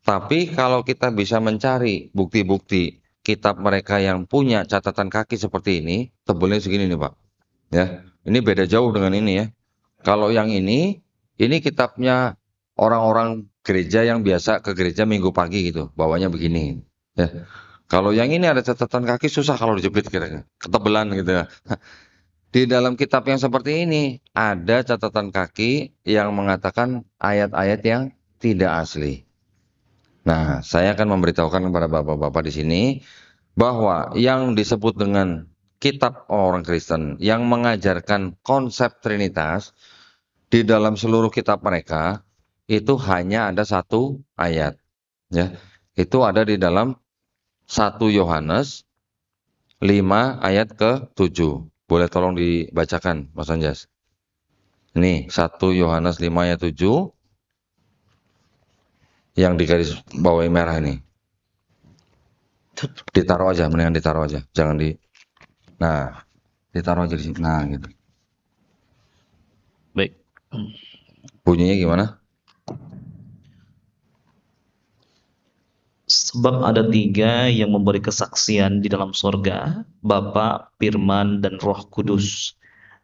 Tapi kalau kita bisa mencari bukti-bukti kitab mereka yang punya catatan kaki seperti ini, tebelnya segini nih Pak. Ya, ini beda jauh dengan ini ya. Kalau yang ini kitabnya orang-orang gereja yang biasa ke gereja minggu pagi gitu, bawanya begini. Ya. Kalau yang ini ada catatan kaki susah kalau dijepit kira-kira, ketebelan gitu ya. Di dalam kitab yang seperti ini ada catatan kaki yang mengatakan ayat-ayat yang tidak asli. Nah, saya akan memberitahukan kepada bapak-bapak di sini bahwa yang disebut dengan kitab orang Kristen yang mengajarkan konsep Trinitas di dalam seluruh kitab mereka itu hanya ada satu ayat. Ya, itu ada di dalam 1 Yohanes 5 ayat ke-7. Boleh tolong dibacakan, Mas Anjas. Ini 1 Yohanes 5 ayat 7 yang di garis bawahi merah ini. Ditaruh aja, mendingan ditaruh aja. Jangan di... Nah, ditaruh aja di sini. Nah, gitu. Baik. Bunyinya gimana? Sebab ada 3 yang memberi kesaksian di dalam sorga, Bapa, Firman, dan Roh Kudus.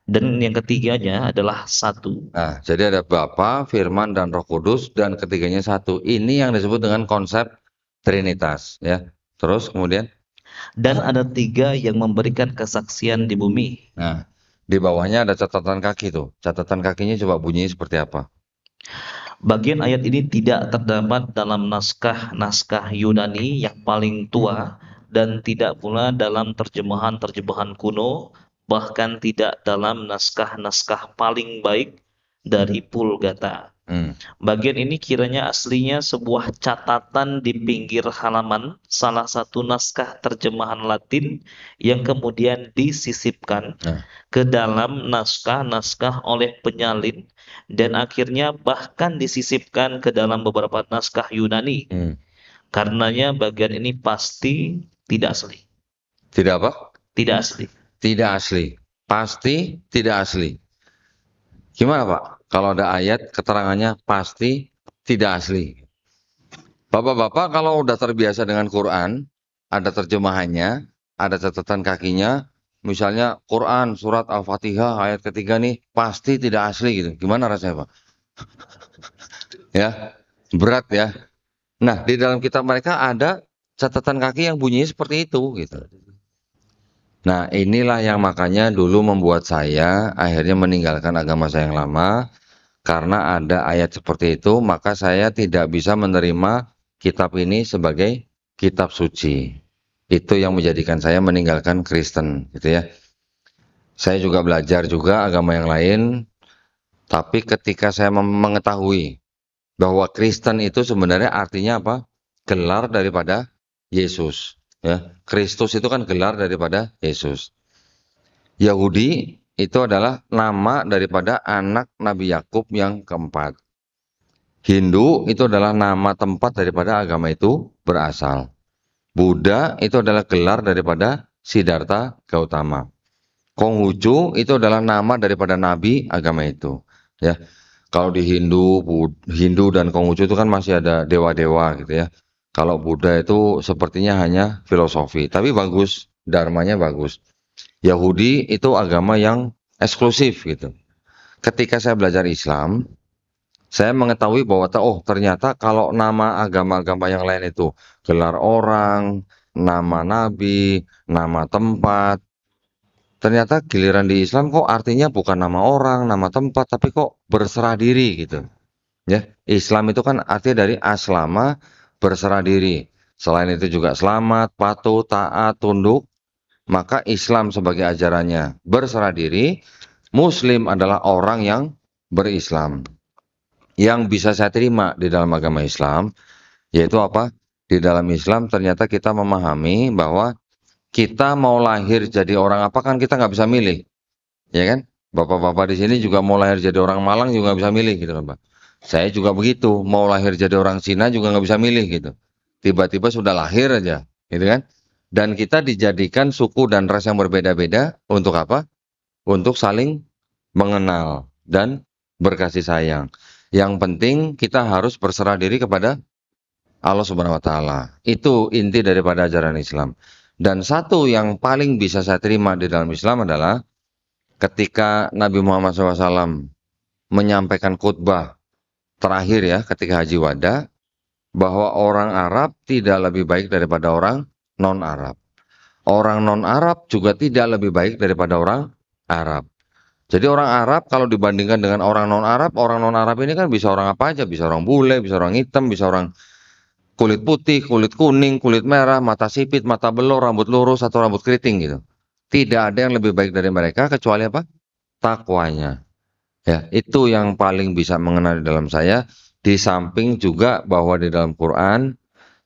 Dan yang ketiganya adalah satu. Nah, jadi ada Bapa, Firman, dan Roh Kudus, dan ketiganya satu. Ini yang disebut dengan konsep Trinitas, ya. Terus kemudian, Dan ada 3 yang memberikan kesaksian di bumi. nah, di bawahnya ada catatan kaki tuh. Catatan kakinya coba bunyinya seperti apa? Bagian ayat ini tidak terdapat dalam naskah-naskah Yunani yang paling tua dan tidak pula dalam terjemahan-terjemahan kuno, bahkan tidak dalam naskah-naskah paling baik dari Vulgata. Bagian ini kiranya aslinya sebuah catatan di pinggir halaman salah satu naskah terjemahan Latin yang kemudian disisipkan ke dalam naskah-naskah oleh penyalin dan akhirnya bahkan disisipkan ke dalam beberapa naskah Yunani. Karenanya bagian ini pasti tidak asli. Tidak apa? Tidak asli. Tidak asli. Pasti tidak asli. Gimana Pak? Kalau ada ayat keterangannya pasti tidak asli. Bapak-bapak kalau udah terbiasa dengan Quran, ada terjemahannya, ada catatan kakinya, misalnya Quran surat Al-Fatihah ayat ketiga nih pasti tidak asli gitu. Gimana rasanya Pak? Ya, berat ya. Nah, di dalam kitab mereka ada catatan kaki yang bunyinya seperti itu gitu. Nah, inilah yang makanya dulu membuat saya akhirnya meninggalkan agama saya yang lama. Karena ada ayat seperti itu, maka saya tidak bisa menerima kitab ini sebagai kitab suci. Itu yang menjadikan saya meninggalkan Kristen, gitu ya. Saya juga belajar juga agama yang lain, tapi ketika saya mengetahui bahwa Kristen itu sebenarnya artinya apa? Gelar daripada Yesus. Ya, Kristus itu kan gelar daripada Yesus. Yahudi itu adalah nama daripada anak Nabi Yakub yang keempat. Hindu itu adalah nama tempat daripada agama itu berasal. Buddha itu adalah gelar daripada Siddhartha Gautama. Konghucu itu adalah nama daripada nabi agama itu. Ya, kalau di Hindu dan Konghucu itu kan masih ada dewa-dewa gitu ya. Kalau Buddha itu sepertinya hanya filosofi, tapi bagus, dharmanya bagus. Yahudi itu agama yang eksklusif gitu. Ketika saya belajar Islam, saya mengetahui bahwa ternyata kalau nama agama-agama yang lain itu gelar orang, nama nabi, nama tempat, ternyata giliran di Islam kok artinya bukan nama orang, nama tempat, tapi kok berserah diri gitu. Ya, Islam itu kan artinya dari aslama, berserah diri. Selain itu juga selamat, patuh, taat, tunduk. Maka Islam sebagai ajarannya berserah diri, Muslim adalah orang yang berislam. Yang bisa saya terima di dalam agama Islam, yaitu apa? Di dalam Islam ternyata kita memahami bahwa kita mau lahir jadi orang apa kan kita nggak bisa milih. Ya kan? Bapak-bapak di sini juga mau lahir jadi orang Malang juga nggak bisa milih gitu kan Pak. Saya juga begitu, mau lahir jadi orang Cina juga nggak bisa milih gitu. Tiba-tiba sudah lahir aja, gitu kan? Dan kita dijadikan suku dan ras yang berbeda-beda untuk apa? Untuk saling mengenal dan berkasih sayang. Yang penting kita harus berserah diri kepada Allah Subhanahu wa taala. Itu inti daripada ajaran Islam. Dan satu yang paling bisa saya terima di dalam Islam adalah ketika Nabi Muhammad SAW menyampaikan khutbah terakhir ya ketika Haji Wada, bahwa orang Arab tidak lebih baik daripada orang non-Arab. Orang non-Arab juga tidak lebih baik daripada orang Arab. Jadi orang Arab kalau dibandingkan dengan orang non-Arab ini kan bisa orang apa aja, bisa orang bule, bisa orang hitam, bisa orang kulit putih, kulit kuning, kulit merah, mata sipit, mata belok, rambut lurus atau rambut keriting gitu. Tidak ada yang lebih baik dari mereka kecuali apa? Takwanya. Ya, itu yang paling bisa mengena di dalam saya. Di samping juga bahwa di dalam Quran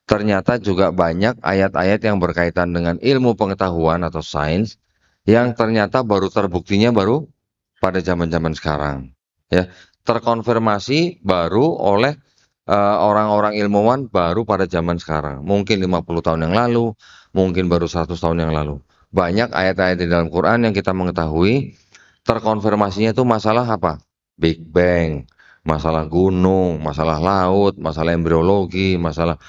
ternyata juga banyak ayat-ayat yang berkaitan dengan ilmu pengetahuan atau sains yang ternyata baru terbuktinya baru pada zaman-zaman sekarang. Ya, terkonfirmasi baru oleh orang-orang ilmuwan baru pada zaman sekarang. Mungkin 50 tahun yang lalu, mungkin baru 100 tahun yang lalu. Banyak ayat-ayat di dalam Quran yang kita mengetahui terkonfirmasinya itu masalah apa? Big Bang, masalah gunung, masalah laut, masalah embriologi, masalah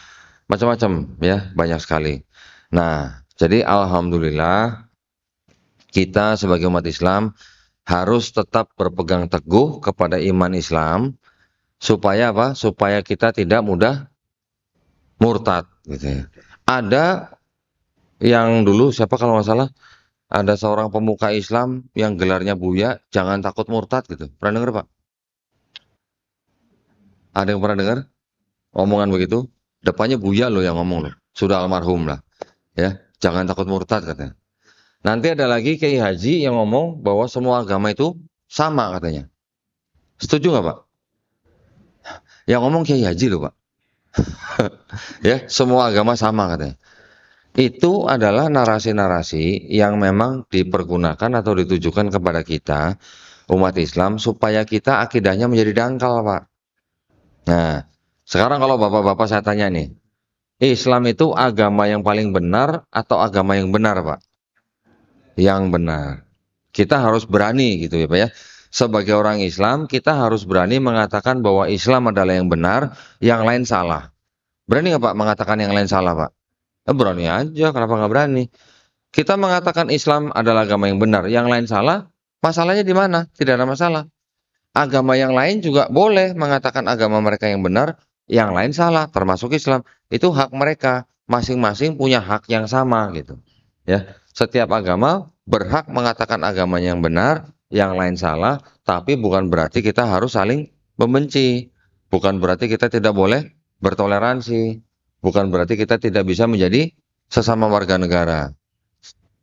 macam-macam ya, banyak sekali. Nah, jadi alhamdulillah kita sebagai umat Islam harus tetap berpegang teguh kepada iman Islam supaya apa? Supaya kita tidak mudah murtad gitu ya. Ada yang dulu siapa kalau nggak salah ada seorang pemuka Islam yang gelarnya Buya, jangan takut murtad gitu. Pernah dengar Pak? Ada yang pernah dengar omongan begitu? Depannya Buya loh yang ngomong loh. Sudah almarhum lah. Ya, jangan takut murtad katanya. Nanti ada lagi Kiai Haji yang ngomong bahwa semua agama itu sama katanya. Setuju nggak Pak? Yang ngomong Kiai Haji loh Pak. Ya, semua agama sama katanya. Itu adalah narasi-narasi yang memang dipergunakan atau ditujukan kepada kita, umat Islam, supaya kita akidahnya menjadi dangkal, Pak. Nah, sekarang kalau bapak-bapak saya tanya nih, Islam itu agama yang paling benar atau agama yang benar, Pak? Yang benar. Kita harus berani gitu ya, Pak ya. Sebagai orang Islam, kita harus berani mengatakan bahwa Islam adalah yang benar, yang lain salah. Berani nggak Pak mengatakan yang lain salah, Pak? Berani aja, kenapa nggak berani? Kita mengatakan Islam adalah agama yang benar, yang lain salah, masalahnya di mana? Tidak ada masalah. Agama yang lain juga boleh mengatakan agama mereka yang benar, yang lain salah, termasuk Islam. Itu hak mereka, masing-masing punya hak yang sama gitu. Ya, setiap agama berhak mengatakan agamanya yang benar, yang lain salah, tapi bukan berarti kita harus saling membenci. Bukan berarti kita tidak boleh bertoleransi. Bukan berarti kita tidak bisa menjadi sesama warga negara.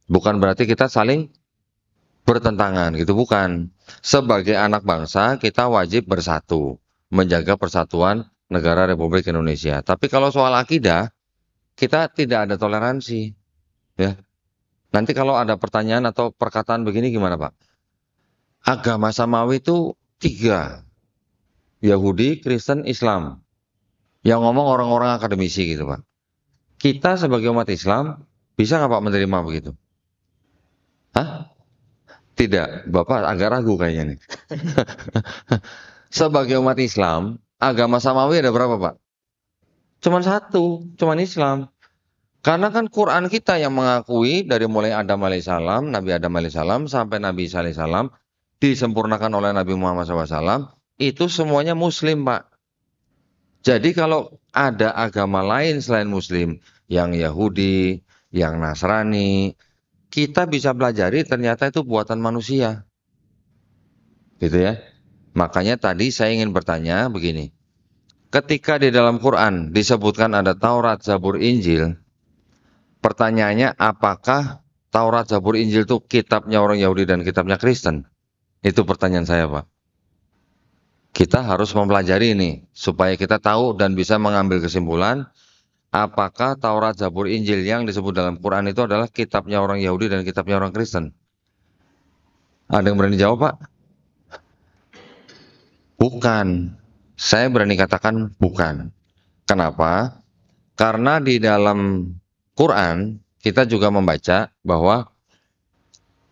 Bukan berarti kita saling bertentangan gitu, bukan. Sebagai anak bangsa kita wajib bersatu, menjaga persatuan negara Republik Indonesia. Tapi kalau soal akidah, kita tidak ada toleransi. Ya. Nanti kalau ada pertanyaan atau perkataan begini gimana Pak? Agama samawi itu 3. Yahudi, Kristen, Islam. Yang ngomong orang-orang akademisi gitu Pak. Kita sebagai umat Islam, bisa nggak Pak menerima begitu? Hah? Tidak, Bapak agak ragu kayaknya nih. Sebagai umat Islam, agama samawi ada berapa Pak? Cuman 1, cuman Islam. Karena kan Quran kita yang mengakui dari mulai Adam alaihissalam, Nabi Adam alaihissalam sampai Nabi Isa alaihissalam disempurnakan oleh Nabi Muhammad SAW, itu semuanya Muslim Pak. Jadi kalau ada agama lain selain Muslim, yang Yahudi, yang Nasrani, kita bisa pelajari ternyata itu buatan manusia. Gitu ya. Makanya tadi saya ingin bertanya begini. Ketika di dalam Quran disebutkan ada Taurat, Zabur, Injil, pertanyaannya apakah Taurat, Zabur, Injil itu kitabnya orang Yahudi dan kitabnya Kristen? Itu pertanyaan saya Pak. Kita harus mempelajari ini supaya kita tahu dan bisa mengambil kesimpulan apakah Taurat, Zabur, Injil yang disebut dalam Quran itu adalah kitabnya orang Yahudi dan kitabnya orang Kristen. Ada yang berani jawab Pak? Bukan. Saya berani katakan bukan. Kenapa? Karena di dalam Quran kita juga membaca bahwa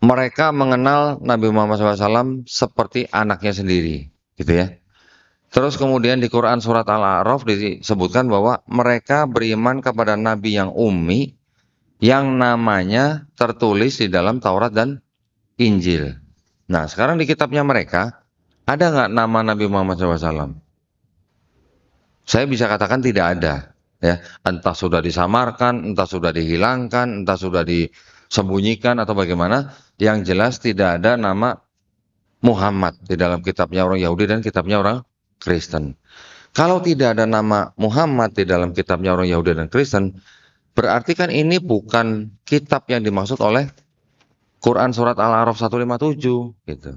mereka mengenal Nabi Muhammad SAW seperti anaknya sendiri. Gitu ya. Terus kemudian di Quran surat Al-A'raf disebutkan bahwa mereka beriman kepada Nabi yang ummi yang namanya tertulis di dalam Taurat dan Injil. Nah sekarang di kitabnya mereka ada nggak nama Nabi Muhammad SAW? Saya bisa katakan tidak ada. Ya, entah sudah disamarkan, entah sudah dihilangkan, entah sudah disembunyikan atau bagaimana. Yang jelas tidak ada nama Muhammad di dalam kitabnya orang Yahudi dan kitabnya orang Kristen. Kalau tidak ada nama Muhammad di dalam kitabnya orang Yahudi dan Kristen, berarti kan ini bukan kitab yang dimaksud oleh Quran surat Al-A'raf 157 gitu.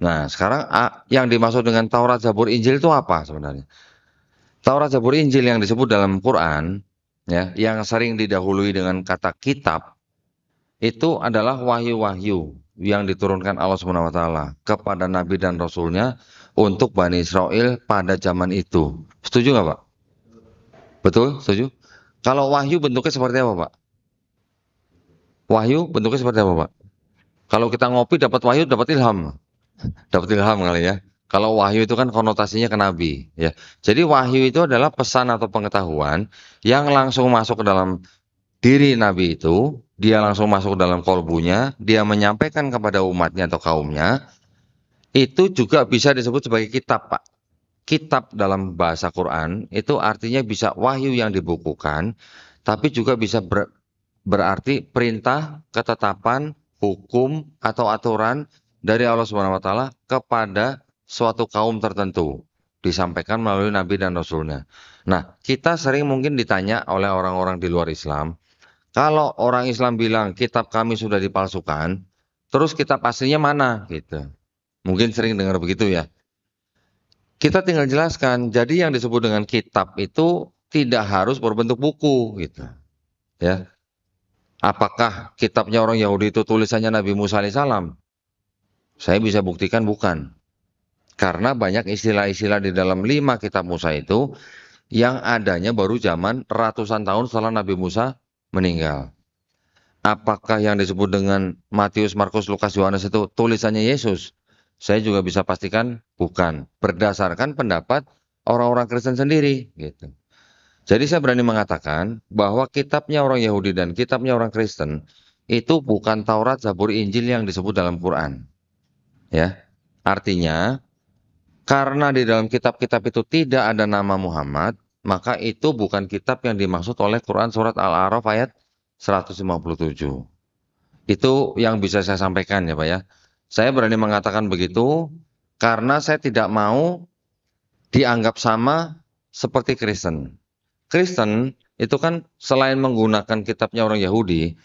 Nah, sekarang yang dimaksud dengan Taurat, Zabur, Injil itu apa sebenarnya? Taurat, Zabur, Injil yang disebut dalam Quran ya, yang sering didahului dengan kata kitab, itu adalah wahyu-wahyu yang diturunkan Allah Subhanahu wa taala kepada nabi dan rasulnya untuk Bani Israel pada zaman itu. Setuju nggak, Pak? Betul? Setuju? Kalau wahyu bentuknya seperti apa, Pak? Wahyu bentuknya seperti apa, Pak? Kalau kita ngopi dapat wahyu, dapat ilham. Dapat ilham kali ya. Kalau wahyu itu kan konotasinya ke nabi, ya. Jadi wahyu itu adalah pesan atau pengetahuan yang langsung masuk ke dalam diri nabi itu, dia langsung masuk ke dalam kolbunya, dia menyampaikan kepada umatnya atau kaumnya, itu juga bisa disebut sebagai kitab, Pak. Kitab dalam bahasa Quran itu artinya bisa wahyu yang dibukukan, tapi juga bisa berarti perintah, ketetapan, hukum atau aturan dari Allah Subhanahu wa taala kepada suatu kaum tertentu, disampaikan melalui nabi dan rasulnya. Nah, kita sering mungkin ditanya oleh orang-orang di luar Islam, kalau orang Islam bilang kitab kami sudah dipalsukan, terus kitab aslinya mana gitu. Mungkin sering dengar begitu ya. Kita tinggal jelaskan, jadi yang disebut dengan kitab itu tidak harus berbentuk buku gitu. Ya. Apakah kitabnya orang Yahudi itu tulisannya Nabi Musa alaihissalam? Saya bisa buktikan bukan. Karena banyak istilah-istilah di dalam 5 kitab Musa itu yang adanya baru zaman ratusan tahun setelah Nabi Musa meninggal. Apakah yang disebut dengan Matius, Markus, Lukas, Yohanes itu tulisannya Yesus? Saya juga bisa pastikan bukan. Berdasarkan pendapat orang-orang Kristen sendiri. Gitu. Jadi saya berani mengatakan bahwa kitabnya orang Yahudi dan kitabnya orang Kristen itu bukan Taurat, Zabur, Injil yang disebut dalam Quran. Ya, artinya karena di dalam kitab-kitab itu tidak ada nama Muhammad, maka itu bukan kitab yang dimaksud oleh Quran surat Al-A'raf ayat 157. Itu yang bisa saya sampaikan ya Pak ya. Saya berani mengatakan begitu karena saya tidak mau dianggap sama seperti Kristen. Kristen itu kan selain menggunakan kitabnya orang Yahudi,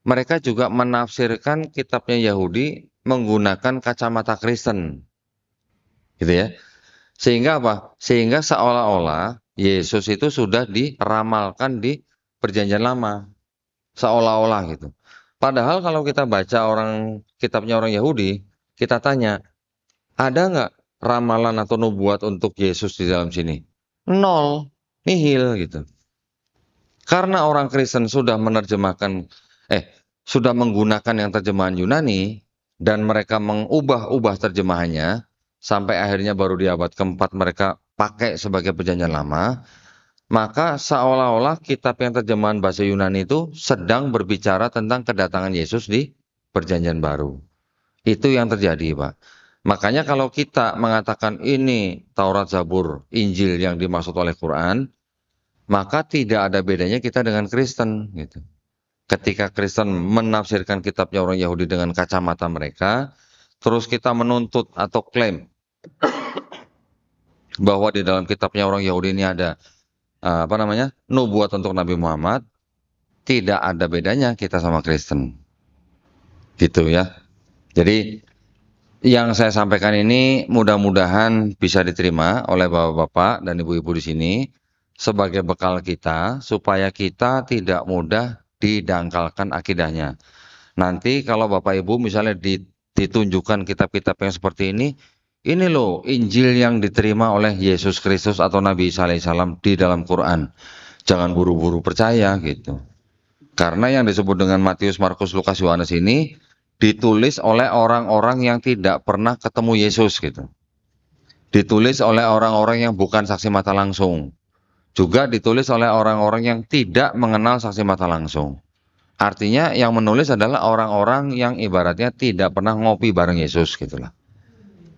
mereka juga menafsirkan kitabnya Yahudi menggunakan kacamata Kristen. Gitu ya. Sehingga apa? Sehingga seolah-olah Yesus itu sudah diramalkan di Perjanjian Lama. Seolah-olah gitu. Padahal kalau kita baca kitabnya orang Yahudi, kita tanya, ada nggak ramalan atau nubuat untuk Yesus di dalam sini? Nol, nihil gitu. Karena orang Kristen sudah sudah menggunakan yang terjemahan Yunani dan mereka mengubah-ubah terjemahannya sampai akhirnya baru di abad keempat mereka pakai sebagai Perjanjian Lama, maka seolah-olah kitab yang terjemahan bahasa Yunani itu sedang berbicara tentang kedatangan Yesus di Perjanjian Baru. Itu yang terjadi, Pak. Makanya kalau kita mengatakan ini Taurat, Zabur, Injil yang dimaksud oleh Quran, maka tidak ada bedanya kita dengan Kristen gitu. Ketika Kristen menafsirkan kitabnya orang Yahudi dengan kacamata mereka, terus kita menuntut atau klaim bahwa di dalam kitabnya orang Yahudi ini ada nubuat untuk Nabi Muhammad, tidak ada bedanya kita sama Kristen. Gitu ya. Jadi yang saya sampaikan ini mudah-mudahan bisa diterima oleh bapak-bapak dan ibu-ibu di sini sebagai bekal kita supaya kita tidak mudah didangkalkan akidahnya. Nanti kalau Bapak Ibu misalnya ditunjukkan kitab-kitab yang seperti ini loh Injil yang diterima oleh Yesus Kristus atau Nabi Isa alaihissalam di dalam Quran. Jangan buru-buru percaya gitu. Karena yang disebut dengan Matius, Markus, Lukas, Yohanes ini ditulis oleh orang-orang yang tidak pernah ketemu Yesus gitu. Ditulis oleh orang-orang yang bukan saksi mata langsung. Juga ditulis oleh orang-orang yang tidak mengenal saksi mata langsung. Artinya yang menulis adalah orang-orang yang ibaratnya tidak pernah ngopi bareng Yesus gitulah.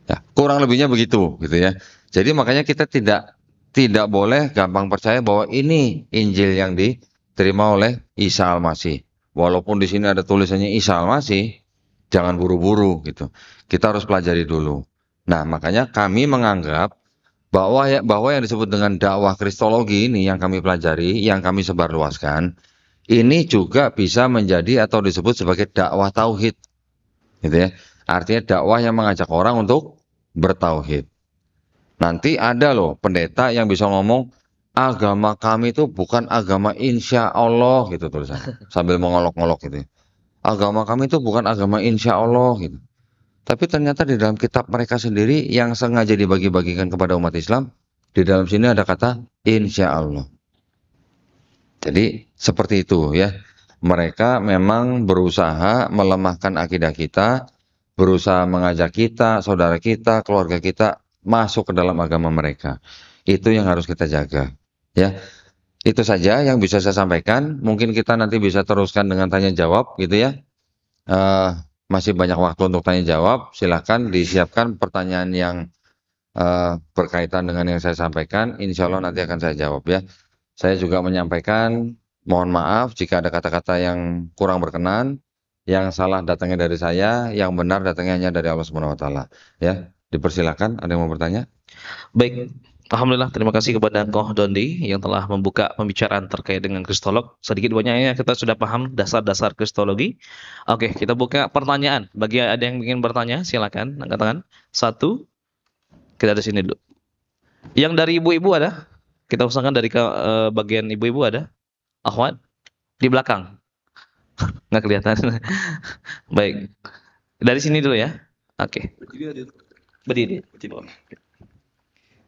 Ya, kurang lebihnya begitu gitu ya. Jadi makanya kita tidak boleh gampang percaya bahwa ini Injil yang diterima oleh Isa Al-Masih. Walaupun di sini ada tulisannya Isa Al-Masih, jangan buru-buru gitu. Kita harus pelajari dulu. Nah, makanya kami menganggap bahwa yang disebut dengan dakwah kristologi ini yang kami pelajari, yang kami sebarluaskan, ini juga bisa menjadi atau disebut sebagai dakwah tauhid. Gitu ya. Artinya dakwah yang mengajak orang untuk bertauhid. Nanti ada loh pendeta yang bisa ngomong, agama kami itu bukan agama insya Allah gitu tulisannya. Sambil mengolok-ngolok gitu. agama kami itu bukan agama insya Allah gitu. Tapi ternyata di dalam kitab mereka sendiri yang sengaja dibagi-bagikan kepada umat Islam, di dalam sini ada kata insya Allah. Jadi seperti itu ya. Mereka memang berusaha melemahkan akidah kita, berusaha mengajak kita, saudara kita, keluarga kita masuk ke dalam agama mereka. Itu yang harus kita jaga. Ya, itu saja yang bisa saya sampaikan. Mungkin kita nanti bisa teruskan dengan tanya jawab gitu ya. Eh, Masih banyak waktu untuk tanya jawab. Silahkan disiapkan pertanyaan yang berkaitan dengan yang saya sampaikan. Insya Allah nanti akan saya jawab ya. Saya juga menyampaikan, mohon maaf jika ada kata-kata yang kurang berkenan, yang salah datangnya dari saya, yang benar datangnya hanya dari Allah Subhanahu wa taala. Ya, dipersilakan, ada yang mau bertanya? Baik, alhamdulillah terima kasih kepada Koh Dondi yang telah membuka pembicaraan terkait dengan kristolog. Sedikit banyaknya kita sudah paham dasar-dasar kristologi. Oke, kita buka pertanyaan. Bagi ada yang ingin bertanya, silakan angkat tangan. Satu, kita di sini dulu. Yang dari ibu-ibu ada? Kita usahakan dari bagian ibu-ibu ada? Akhwat di belakang. Nggak kelihatan. Baik. Dari sini dulu ya. Oke. Berdiri.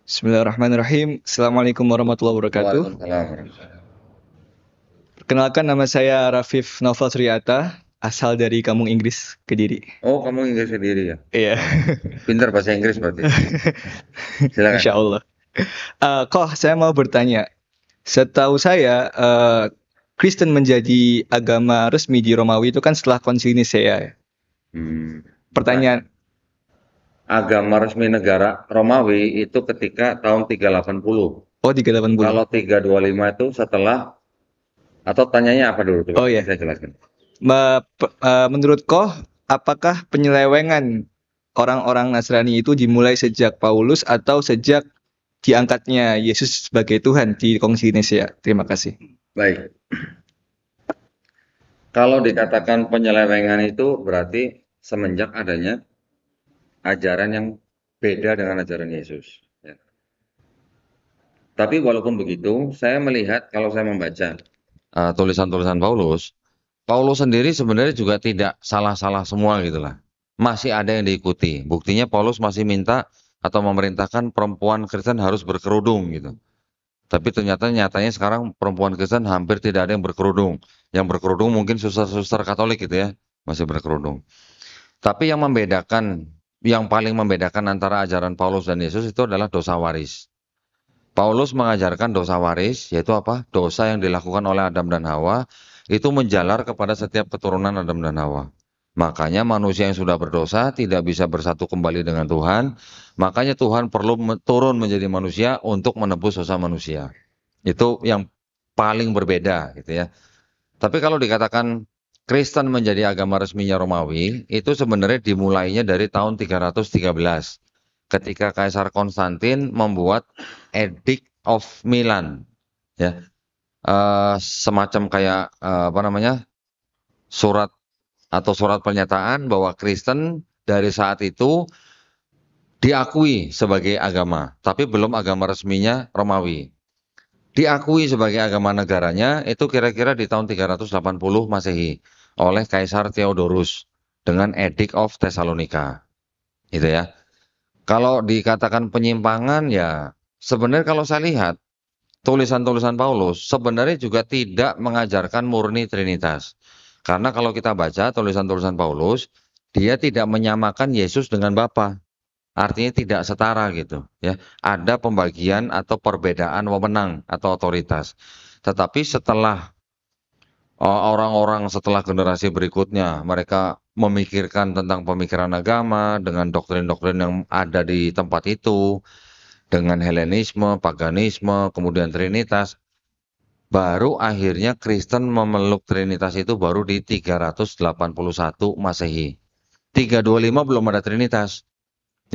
Bismillahirrahmanirrahim. Assalamualaikum warahmatullahi wabarakatuh. Waalaikumsalam. Perkenalkan, nama saya Rafif Naufal Suryata, asal dari Kampung Inggris, Kediri. Oh, kamu Inggris sendiri ya? Iya. Pintar bahasa Inggris berarti. Silakan. Insya Allah. Koh, saya mau bertanya. Setahu saya, Kristen menjadi agama resmi di Romawi itu kan setelah Konsili Nisea. Pertanyaan, Agama resmi negara Romawi itu ketika tahun 380. oh 380. Kalau 325 itu setelah, atau tanyanya apa dulu? Oh iya. Saya jelaskan. Menurut Koh, apakah penyelewengan orang-orang Nasrani itu dimulai sejak Paulus atau sejak diangkatnya Yesus sebagai Tuhan di Kongsi Nisea? Terima kasih. Baik. Kalau dikatakan penyelewengan itu berarti semenjak adanya ajaran yang beda dengan ajaran Yesus. Ya. Tapi walaupun begitu, saya melihat kalau saya membaca tulisan-tulisan Paulus, Paulus sendiri sebenarnya juga tidak salah-salah semua gitulah. Masih ada yang diikuti. Buktinya Paulus masih minta atau memerintahkan perempuan Kristen harus berkerudung gitu. Tapi nyatanya sekarang perempuan Kristen hampir tidak ada yang berkerudung. Yang berkerudung mungkin suster-suster Katolik gitu ya, masih berkerudung. Tapi yang paling membedakan antara ajaran Paulus dan Yesus itu adalah dosa waris. Paulus mengajarkan dosa waris, yaitu apa? Dosa yang dilakukan oleh Adam dan Hawa, itu menjalar kepada setiap keturunan Adam dan Hawa. Makanya manusia yang sudah berdosa tidak bisa bersatu kembali dengan Tuhan. Makanya Tuhan perlu turun menjadi manusia untuk menebus dosa manusia. Itu yang paling berbeda gitu ya. Tapi kalau dikatakan Kristen menjadi agama resminya Romawi, itu sebenarnya dimulainya dari tahun 313. Ketika Kaisar Konstantin membuat Edict of Milan. Ya. Semacam kayak surat pernyataan bahwa Kristen dari saat itu diakui sebagai agama, tapi belum agama resminya Romawi. Diakui sebagai agama negaranya itu kira-kira di tahun 380 Masehi oleh Kaisar Theodorus dengan Edict of Thessalonica. Gitu ya. Kalau dikatakan penyimpangan ya sebenarnya kalau saya lihat tulisan-tulisan Paulus sebenarnya juga tidak mengajarkan murni Trinitas. Karena kalau kita baca tulisan-tulisan Paulus, dia tidak menyamakan Yesus dengan Bapa. Artinya tidak setara gitu ya. Ada pembagian atau perbedaan wewenang atau otoritas. Tetapi setelah orang-orang setelah generasi berikutnya mereka memikirkan tentang pemikiran agama dengan doktrin-doktrin yang ada di tempat itu, dengan Helenisme, paganisme, kemudian Trinitas, baru akhirnya Kristen memeluk Trinitas itu baru di 381 Masehi. 325 belum ada Trinitas.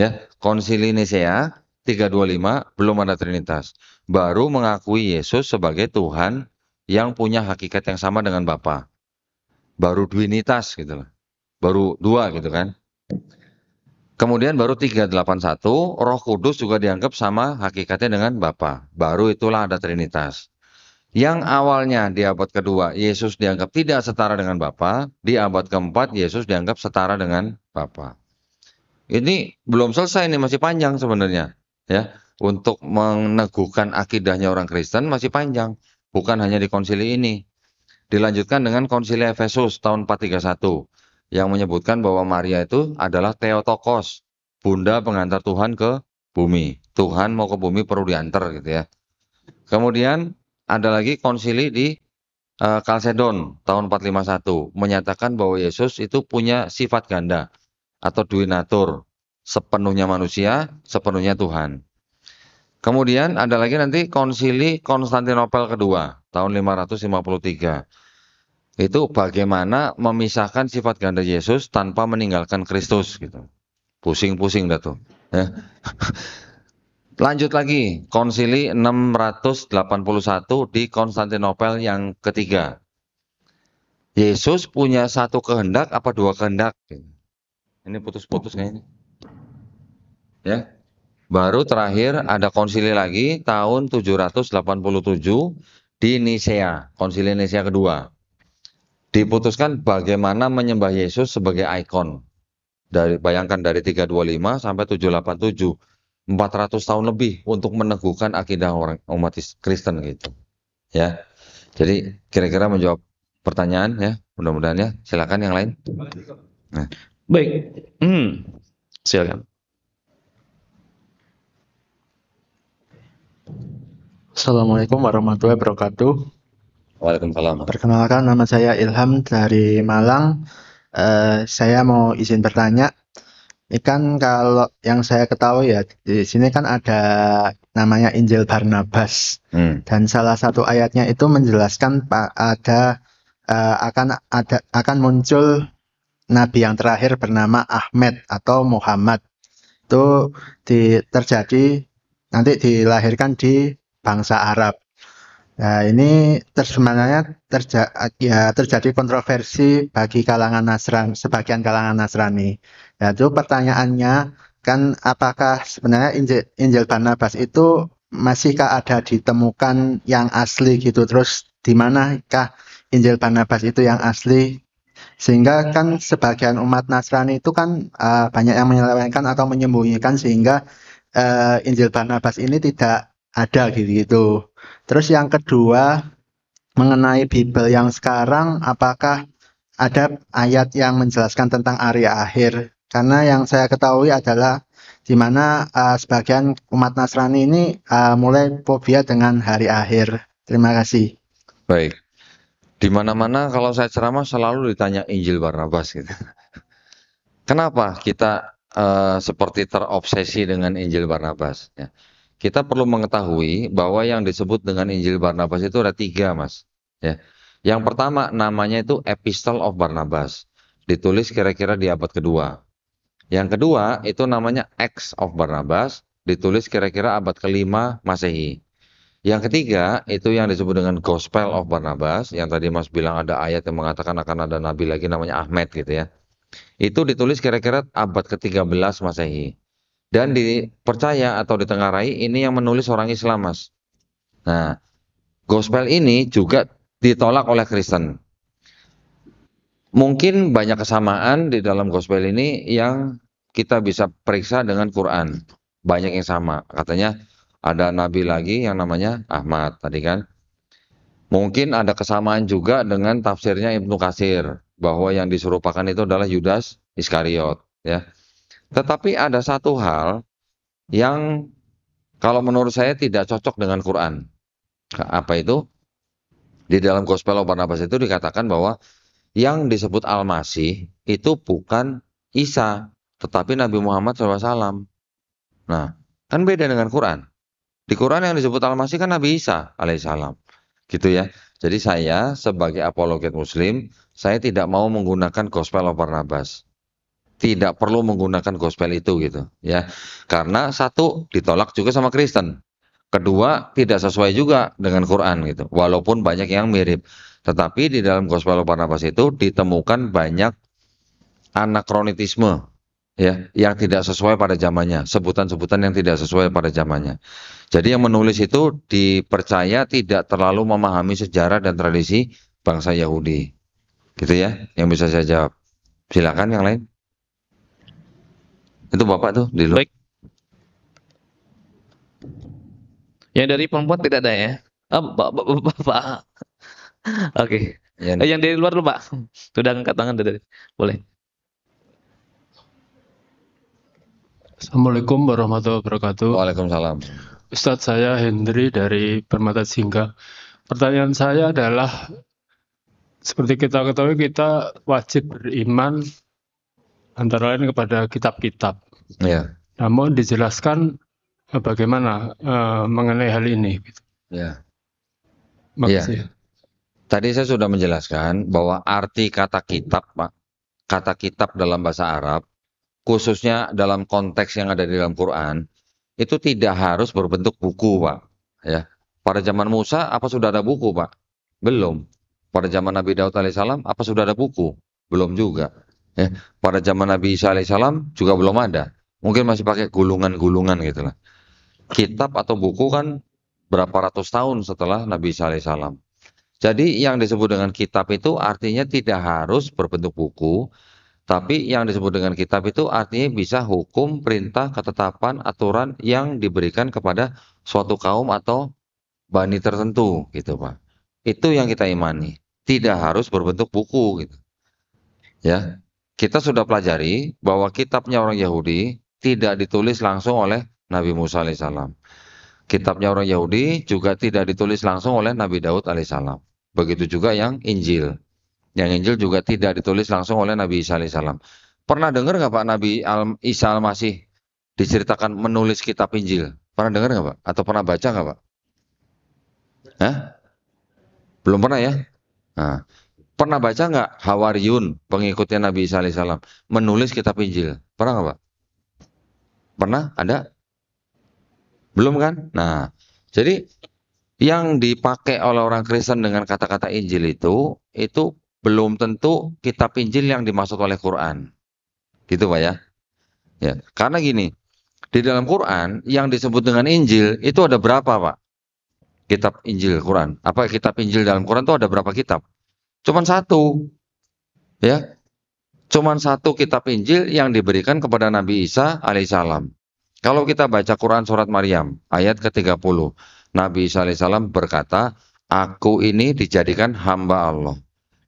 Ya, Konsili Nisea 325 belum ada Trinitas. Baru mengakui Yesus sebagai Tuhan yang punya hakikat yang sama dengan Bapa. Baru Dwinitas gitu lah. Baru dua gitu kan. Kemudian baru 381 Roh Kudus juga dianggap sama hakikatnya dengan Bapa. Baru itulah ada Trinitas. Yang awalnya di abad kedua Yesus dianggap tidak setara dengan Bapa, di abad keempat Yesus dianggap setara dengan Bapa. Ini belum selesai, ini masih panjang sebenarnya, ya. Untuk meneguhkan akidahnya orang Kristen masih panjang, bukan hanya di konsili ini. Dilanjutkan dengan konsili Efesus tahun 431 yang menyebutkan bahwa Maria itu adalah Theotokos, bunda pengantar Tuhan ke bumi. Tuhan mau ke bumi perlu diantar gitu ya. Kemudian ada lagi konsili di Kalsedon tahun 451 menyatakan bahwa Yesus itu punya sifat ganda atau duinatur, sepenuhnya manusia, sepenuhnya Tuhan. Kemudian ada lagi nanti konsili Konstantinopel kedua tahun 553. Itu bagaimana memisahkan sifat ganda Yesus tanpa meninggalkan Kristus gitu. Pusing-pusing dah tuh. Ya. Lanjut lagi, konsili 681 di Konstantinopel yang ketiga. Yesus punya satu kehendak apa dua kehendak? Ini putus-putus kayaknya. Ya. Baru terakhir ada konsili lagi tahun 787 di Nisea, konsili Nisea kedua. Diputuskan bagaimana menyembah Yesus sebagai ikon. Bayangkan dari 325 sampai 787. 400 tahun lebih untuk meneguhkan akidah orang umat Kristen gitu. Ya. Jadi kira-kira menjawab pertanyaan ya, mudah-mudahan ya. Silakan yang lain. Nah. Baik. Silakan. Assalamualaikum warahmatullahi wabarakatuh. Waalaikumsalam. Perkenalkan, nama saya Ilham dari Malang. Saya mau izin bertanya. Ini kan kalau yang saya ketahui ya, di sini kan ada namanya Injil Barnabas. Dan salah satu ayatnya itu menjelaskan akan muncul nabi yang terakhir bernama Ahmed atau Muhammad. Itu nanti dilahirkan di bangsa Arab. Nah, ini sebenarnya terjadi kontroversi bagi kalangan Nasrani, sebagian kalangan Nasrani. Ya, itu pertanyaannya kan, apakah sebenarnya Injil Barnabas itu masihkah ada ditemukan yang asli gitu? Terus di manakah Injil Barnabas itu yang asli? Sehingga kan sebagian umat Nasrani itu kan banyak yang menyelewengkan atau menyembunyikan sehingga Injil Barnabas ini tidak ada gitu. Terus yang kedua, mengenai Bible yang sekarang, apakah ada ayat yang menjelaskan tentang hari akhir? Karena yang saya ketahui adalah di mana sebagian umat Nasrani ini mulai fobia dengan hari akhir. Terima kasih. Baik. Di mana-mana kalau saya ceramah selalu ditanya Injil Barnabas gitu. Kenapa kita seperti terobsesi dengan Injil Barnabas? Ya. Kita perlu mengetahui bahwa yang disebut dengan Injil Barnabas itu ada 3, Mas. Ya. Yang pertama namanya itu Epistle of Barnabas. Ditulis kira-kira di abad kedua. Yang kedua itu namanya Acts of Barnabas. Ditulis kira-kira abad kelima Masehi. Yang ketiga itu yang disebut dengan Gospel of Barnabas. Yang tadi Mas bilang ada ayat yang mengatakan akan ada nabi lagi namanya Ahmed gitu ya. Itu ditulis kira-kira abad ke-13 Masehi. Dan dipercaya atau ditengarai ini yang menulis orang Islam, Mas. Nah, gospel ini juga ditolak oleh Kristen. Mungkin banyak kesamaan di dalam gospel ini yang kita bisa periksa dengan Quran. Banyak yang sama. Katanya ada nabi lagi yang namanya Ahmad tadi kan. Mungkin ada kesamaan juga dengan tafsirnya Ibnu Katsir bahwa yang diserupakan itu adalah Yudas Iskariot ya. Tetapi ada satu hal yang kalau menurut saya tidak cocok dengan Quran. Apa itu? Di dalam Gospel of Barnabas itu dikatakan bahwa yang disebut Al-Masih itu bukan Isa, tetapi Nabi Muhammad SAW. Nah, kan beda dengan Quran. Di Quran yang disebut Al-Masih kan Nabi Isa alaihissalam. Gitu ya. Jadi saya sebagai apologet Muslim, saya tidak mau menggunakan Gospel of Barnabas. Tidak perlu menggunakan gospel itu gitu ya. Karena satu ditolak juga sama Kristen. Kedua tidak sesuai juga dengan Quran gitu. Walaupun banyak yang mirip. Tetapi di dalam Gospel of Barnabas itu ditemukan banyak anakronitisme ya, yang tidak sesuai pada zamannya, sebutan-sebutan yang tidak sesuai pada zamannya. Jadi yang menulis itu dipercaya tidak terlalu memahami sejarah dan tradisi bangsa Yahudi. Gitu ya, yang bisa saya jawab. Silakan yang lain. Itu Bapak tuh di luar. Baik. Yang dari perempuan tidak ada ya? Bapak. Oke. Ya, Yang dari luar dulu, Pak. Sudah angkat tangan dari. Boleh. Assalamualaikum warahmatullahi wabarakatuh. Waalaikumsalam. Ustadz, saya Hendri dari Permata Singga. Pertanyaan saya adalah, seperti kita ketahui, kita wajib beriman antara lain kepada kitab-kitab. Ya, Namun dijelaskan bagaimana mengenai hal ini. ya. Makasih. Tadi saya sudah menjelaskan bahwa arti kata kitab, Pak, kata kitab dalam bahasa Arab, khususnya dalam konteks yang ada di dalam Quran, itu tidak harus berbentuk buku, Pak. Ya, pada zaman Musa, apa sudah ada buku, Pak? Belum. Pada zaman Nabi Daud alaihissalam, apa sudah ada buku? Belum juga. Ya, pada zaman Nabi Isa alaihissalam juga belum ada. Mungkin masih pakai gulungan-gulungan gitu lah. Kitab atau buku kan berapa ratus tahun setelah Nabi Isa alaihissalam. Jadi yang disebut dengan kitab itu artinya tidak harus berbentuk buku, tapi yang disebut dengan kitab itu artinya bisa hukum, perintah, ketetapan, aturan yang diberikan kepada suatu kaum atau bani tertentu gitu, Pak. Itu yang kita imani. Tidak harus berbentuk buku gitu. Ya. Kita sudah pelajari bahwa kitabnya orang Yahudi tidak ditulis langsung oleh Nabi Musa alaihissalam. Kitabnya orang Yahudi juga tidak ditulis langsung oleh Nabi Daud alaihissalam. Begitu juga yang Injil. Yang Injil juga tidak ditulis langsung oleh Nabi Isa alaihissalam. Pernah dengar nggak Pak Nabi Isa al-Masih diceritakan menulis kitab Injil? Pernah dengar nggak Pak? Atau pernah baca nggak Pak? Hah? Belum pernah ya? Nah, pernah baca nggak Hawariyun, pengikutnya Nabi Isa alaihissalam, menulis kitab Injil? Pernah nggak Pak? Pernah? Ada? Belum kan? Nah, jadi yang dipakai oleh orang Kristen dengan kata-kata Injil itu belum tentu kitab Injil yang dimaksud oleh Quran. Gitu Pak ya. Ya, karena gini, di dalam Quran yang disebut dengan Injil itu ada berapa Pak? Kitab Injil Quran. Apa kitab Injil dalam Quran itu ada berapa kitab? Cuman satu. Ya. Cuman satu kitab Injil yang diberikan kepada Nabi Isa alaihissalam. Kalau kita baca Quran surat Maryam ayat ke-30, Nabi Isa alaihissalam berkata, aku ini dijadikan hamba Allah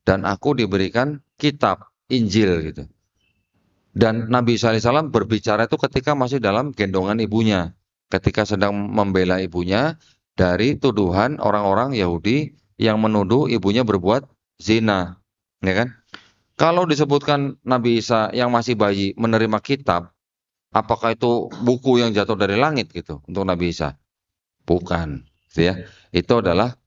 dan aku diberikan kitab Injil gitu. Dan Nabi Isa alaihissalam berbicara itu ketika masih dalam gendongan ibunya, ketika sedang membela ibunya dari tuduhan orang-orang Yahudi yang menuduh ibunya berbuat zina, ya kan? Kalau disebutkan Nabi Isa yang masih bayi menerima kitab, apakah itu buku yang jatuh dari langit gitu untuk Nabi Isa? Bukan, ya. Itu adalah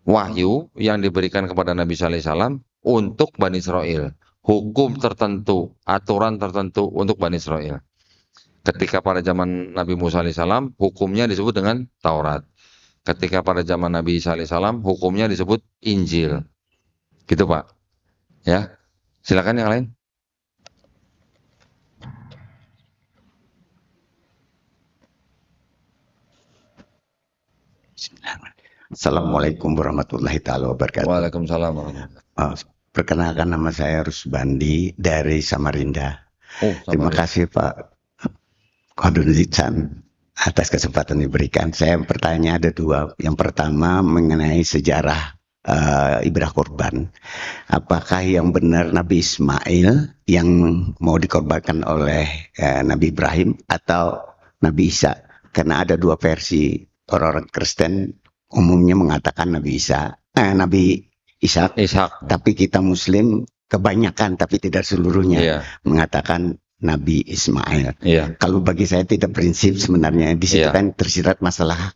wahyu yang diberikan kepada Nabi Isa alaihissalam untuk Bani Israel. Hukum tertentu, aturan tertentu untuk Bani Israel. Ketika pada zaman Nabi Musa alaihissalam, hukumnya disebut dengan Taurat. Ketika pada zaman Nabi Isa alaihissalam, hukumnya disebut Injil. Gitu Pak. Ya, silakan yang lain. Assalamualaikum warahmatullahi taala wabarakatuh. Waalaikumsalam. Perkenalkan, nama saya Rusbandi dari Samarinda. Terima kasih Pak Kodun Lican atas kesempatan diberikan. Saya pertanyaan ada dua. Yang pertama mengenai sejarah ibrah korban. Apakah yang benar Nabi Ismail yang mau dikorbankan oleh Nabi Ibrahim atau Nabi Isa? Karena ada dua versi. Orang-orang Kristen umumnya mengatakan Nabi Ishak, tapi kita Muslim kebanyakan tapi tidak seluruhnya mengatakan Nabi Ismail. Kalau bagi saya tidak prinsip sebenarnya di situ kan tersirat masalah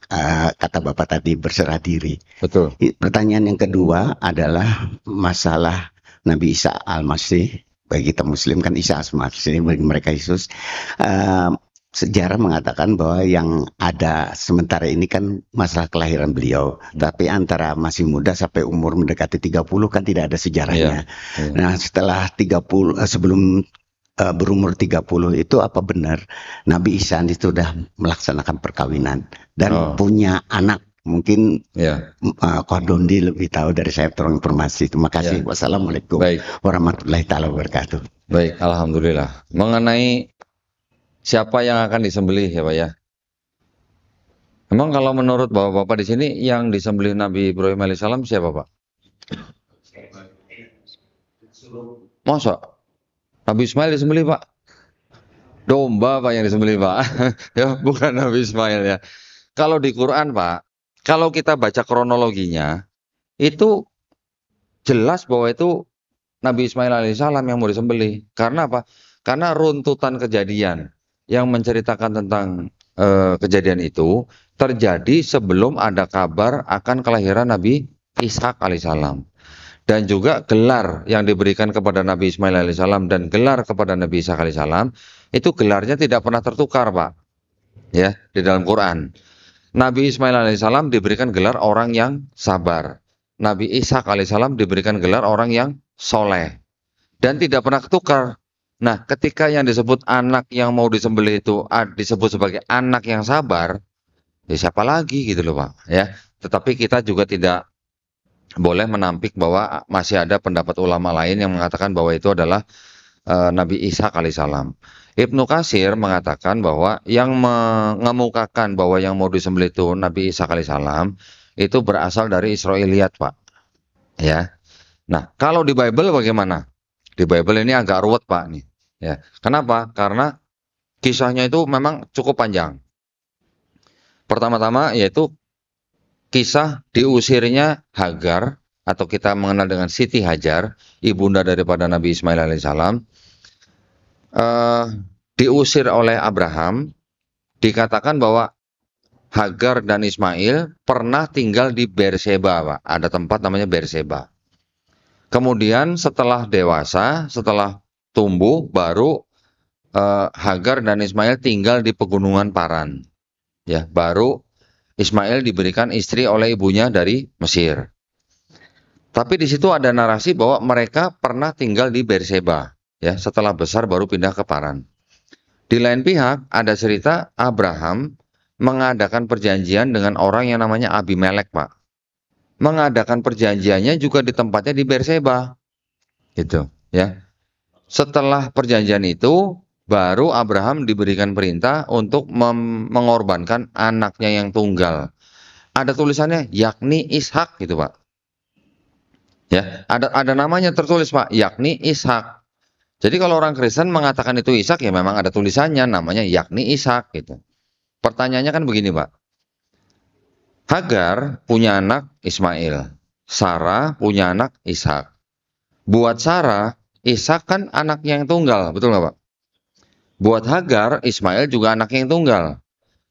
kata Bapak tadi berserah diri. Betul. Pertanyaan yang kedua adalah masalah Nabi Isa al-Masih. Bagi kita Muslim kan Isa al-Masih, bagi mereka Yesus. Sejarah mengatakan bahwa yang ada sementara ini kan masalah kelahiran beliau. Tapi antara masih muda sampai umur mendekati 30 kan tidak ada sejarahnya. Nah setelah 30, sebelum berumur 30 itu apa benar Nabi Isa itu sudah melaksanakan perkawinan dan punya anak? Mungkin Kodondi lebih tahu dari saya, tolong informasi. Terima kasih. Wassalamualaikum warahmatullahi taala wabarakatuh. Baik, alhamdulillah. Mengenai siapa yang akan disembelih ya Pak ya? Emang kalau menurut Bapak-bapak di sini yang disembelih Nabi Ibrahim alaihissalam siapa Pak? Masa? Nabi Ismail disembelih Pak? Domba Pak yang disembelih Pak. Ya, bukan Nabi Ismail ya. Kalau di Quran Pak, kalau kita baca kronologinya, itu jelas bahwa itu Nabi Ismail alaihissalam yang mau disembelih. Karena apa? Karena runtutan kejadian yang menceritakan tentang kejadian itu terjadi sebelum ada kabar akan kelahiran Nabi Ishak alaihissalam. Dan juga gelar yang diberikan kepada Nabi Ismail alaihissalam dan gelar kepada Nabi Ishak alaihissalam, itu gelarnya tidak pernah tertukar Pak. Ya, di dalam Quran. Nabi Ismail alaihissalam diberikan gelar orang yang sabar. Nabi Ishak alaihissalam diberikan gelar orang yang soleh. Dan tidak pernah ketukar. Nah, ketika yang disebut anak yang mau disembelih itu disebut sebagai anak yang sabar, ya siapa lagi gitu loh Pak. Ya, tetapi kita juga tidak boleh menampik bahwa masih ada pendapat ulama lain yang mengatakan bahwa itu adalah Nabi Ishak alaihissalam. Ibnu Katsir mengatakan bahwa yang mengemukakan bahwa yang mau disembelih itu Nabi Ishak alaihissalam itu berasal dari Israiliyat Pak. Ya. Nah, kalau di Bible bagaimana? Di Bible ini agak ruwet Pak nih. Ya. Kenapa? Karena kisahnya itu memang cukup panjang. Pertama-tama yaitu kisah diusirnya Hagar, atau kita mengenal dengan Siti Hajar, ibunda daripada Nabi Ismail alaihissalam, diusir oleh Abraham. Dikatakan bahwa Hagar dan Ismail pernah tinggal di Berseba, Pak. Ada tempat namanya Berseba. Kemudian setelah dewasa, setelah tumbuh, baru Hagar dan Ismail tinggal di pegunungan Paran. Ya, baru Ismail diberikan istri oleh ibunya dari Mesir. Tapi di situ ada narasi bahwa mereka pernah tinggal di Berseba. Ya, setelah besar baru pindah ke Paran. Di lain pihak ada cerita Abraham mengadakan perjanjian dengan orang yang namanya Abimelek, Pak. Mengadakan perjanjiannya juga di tempatnya di Berseba. Gitu, ya. Setelah perjanjian itu baru Abraham diberikan perintah untuk mengorbankan anaknya yang tunggal. Ada tulisannya yakni Ishak gitu Pak. Ya, ada namanya tertulis Pak, yakni Ishak. Jadi kalau orang Kristen mengatakan itu Ishak ya memang ada tulisannya namanya yakni Ishak gitu. Pertanyaannya kan begini Pak. Hagar punya anak Ismail, Sarah punya anak Ishak. Buat Sarah, Ishak kan anaknya yang tunggal, betul nggak Pak? Buat Hagar, Ismail juga anak yang tunggal.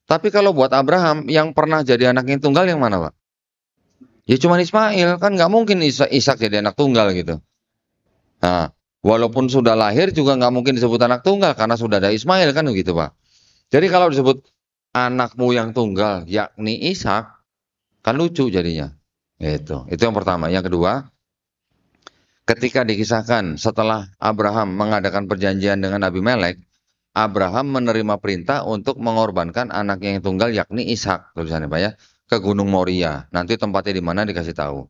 Tapi kalau buat Abraham, yang pernah jadi anak yang tunggal yang mana Pak? Ya cuma Ismail, kan nggak mungkin Ishak jadi anak tunggal gitu. Nah, walaupun sudah lahir juga nggak mungkin disebut anak tunggal, karena sudah ada Ismail kan begitu Pak. Jadi kalau disebut anakmu yang tunggal, yakni Ishak, kan lucu jadinya. Itu yang pertama. Yang kedua, ketika dikisahkan setelah Abraham mengadakan perjanjian dengan Abimelek, Abraham menerima perintah untuk mengorbankan anaknya yang tunggal yakni Ishak, tulisannya Pak ya, ke Gunung Moria. Nanti tempatnya di mana dikasih tahu.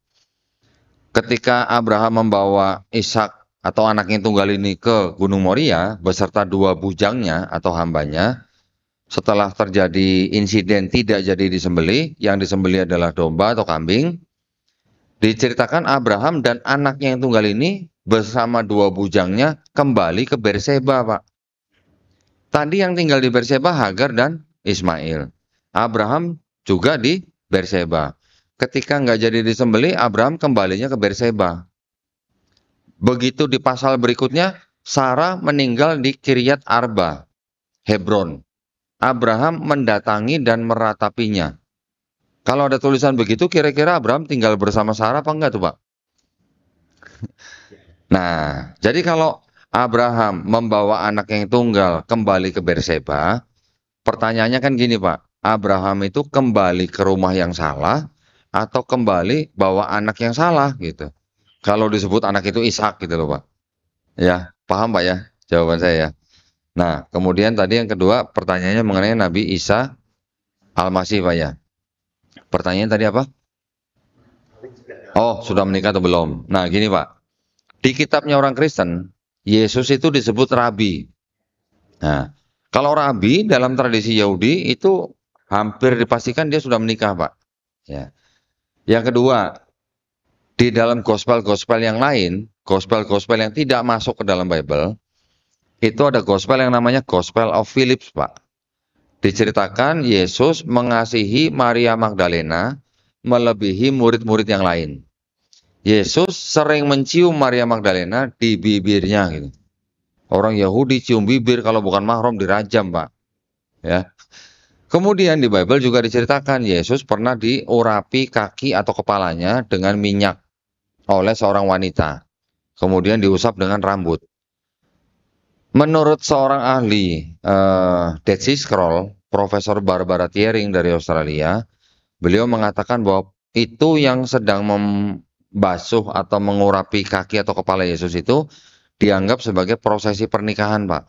Ketika Abraham membawa Ishak atau anak yang tunggal ini ke Gunung Moria beserta 2 bujangnya atau hambanya, setelah terjadi insiden tidak jadi disembelih, yang disembelih adalah domba atau kambing, diceritakan Abraham dan anaknya yang tunggal ini bersama 2 bujangnya kembali ke Berseba Pak. Tadi yang tinggal di Berseba Hagar dan Ismail. Abraham juga di Berseba. Ketika nggak jadi disembelih, Abraham kembalinya ke Berseba. Begitu di pasal berikutnya, Sarah meninggal di Kiryat Arba, Hebron. Abraham mendatangi dan meratapinya. Kalau ada tulisan begitu, kira-kira Abraham tinggal bersama Sarah apa enggak tuh Pak? Nah, jadi kalau Abraham membawa anak yang tunggal kembali ke Berseba, pertanyaannya kan gini Pak, Abraham itu kembali ke rumah yang salah atau kembali bawa anak yang salah gitu. Kalau disebut anak itu Ishak gitu loh Pak. Ya, paham Pak ya? jawaban saya. Nah, kemudian tadi yang kedua pertanyaannya mengenai Nabi Isa Al-Masih Pak ya. Pertanyaan tadi apa? Oh, sudah menikah atau belum? Nah, gini Pak. Di kitabnya orang Kristen, Yesus itu disebut Rabi. Nah, kalau Rabi dalam tradisi Yahudi itu hampir dipastikan dia sudah menikah Pak. Ya. Yang kedua, di dalam gospel-gospel yang lain, gospel-gospel yang tidak masuk ke dalam Bible, itu ada gospel yang namanya Gospel of Philips, Pak. Diceritakan Yesus mengasihi Maria Magdalena melebihi murid-murid yang lain. Yesus sering mencium Maria Magdalena di bibirnya gitu. Orang Yahudi cium bibir kalau bukan mahram dirajam, Pak. Ya. Kemudian di Bible juga diceritakan Yesus pernah diurapi kaki atau kepalanya dengan minyak oleh seorang wanita. Kemudian diusap dengan rambut. Menurut seorang ahli Dead Sea Scroll, Profesor Barbara Thiering dari Australia, beliau mengatakan bahwa itu yang sedang membasuh atau mengurapi kaki atau kepala Yesus itu dianggap sebagai prosesi pernikahan, Pak.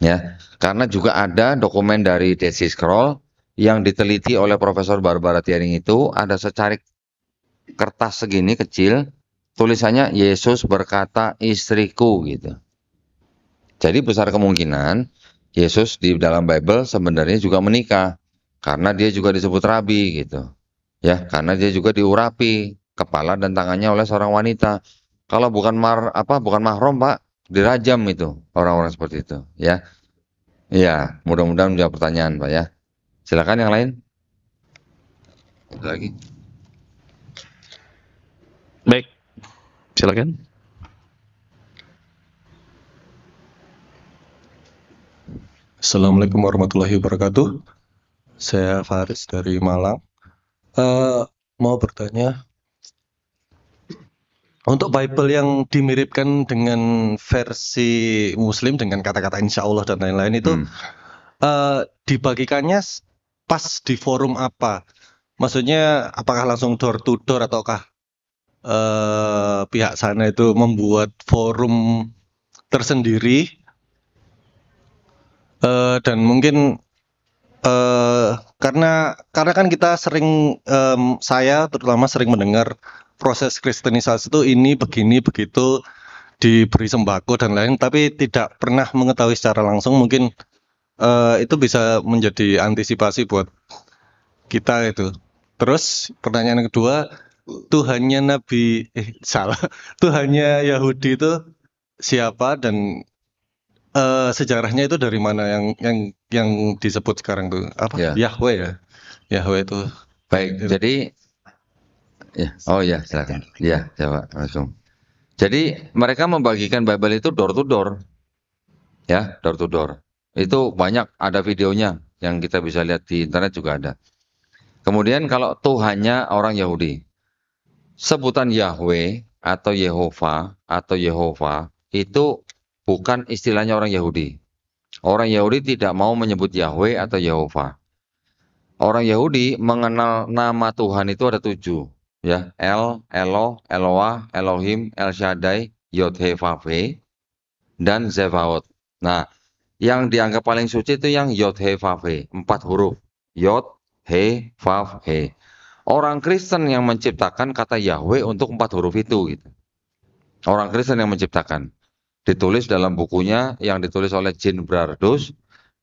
Ya, karena juga ada dokumen dari Dead Sea Scroll yang diteliti oleh Profesor Barbara Thiering itu ada secarik kertas segini kecil, tulisannya Yesus berkata istriku gitu. Jadi besar kemungkinan Yesus di dalam Bible sebenarnya juga menikah karena dia juga disebut rabi gitu. Ya, karena dia juga diurapi kepala dan tangannya oleh seorang wanita. Kalau bukan bukan mahram, Pak, dirajam itu orang-orang seperti itu, ya. Ya, mudah-mudahan menjawab pertanyaan, Pak ya. Silakan yang lain. Ada lagi. Baik, silakan. Assalamualaikum warahmatullahi wabarakatuh. Saya Faris dari Malang. Mau bertanya, untuk Bible yang dimiripkan dengan versi Muslim dengan kata-kata insya Allah dan lain-lain itu dibagikannya pas di forum apa? Maksudnya apakah langsung door to door ataukah pihak sana itu membuat forum tersendiri? Dan mungkin karena kan kita sering saya terutama sering mendengar proses kristenisasi itu ini begini begitu diberi sembako dan lain, tapi tidak pernah mengetahui secara langsung. Mungkin itu bisa menjadi antisipasi buat kita itu. Terus pertanyaan yang kedua, Tuhannya Tuhannya Yahudi itu siapa dan sejarahnya itu dari mana yang disebut sekarang tuh apa? Ya. Yahweh ya. Yahweh itu. Baik, jadi ya, oh ya, silakan. Ya, jawab langsung. Jadi mereka membagikan Bible itu door to door. Ya, door to door. Itu banyak, ada videonya yang kita bisa lihat di internet juga ada. Kemudian kalau Tuhannya orang Yahudi, sebutan Yahweh atau Yehova itu bukan istilahnya orang Yahudi. Orang Yahudi tidak mau menyebut Yahweh atau Yehova. Orang Yahudi mengenal nama Tuhan itu ada 7. Ya, El, Eloh, Eloah, Elohim, El Shaddai, Yod-He-Vav-He, dan Zevaot. Nah, yang dianggap paling suci itu yang Yod-He-Vav-He, 4 huruf. Yod-He-Vav-He. Orang Kristen yang menciptakan kata Yahweh untuk 4 huruf itu gitu. Orang Kristen yang menciptakan. Ditulis dalam bukunya yang ditulis oleh Jean Bardus,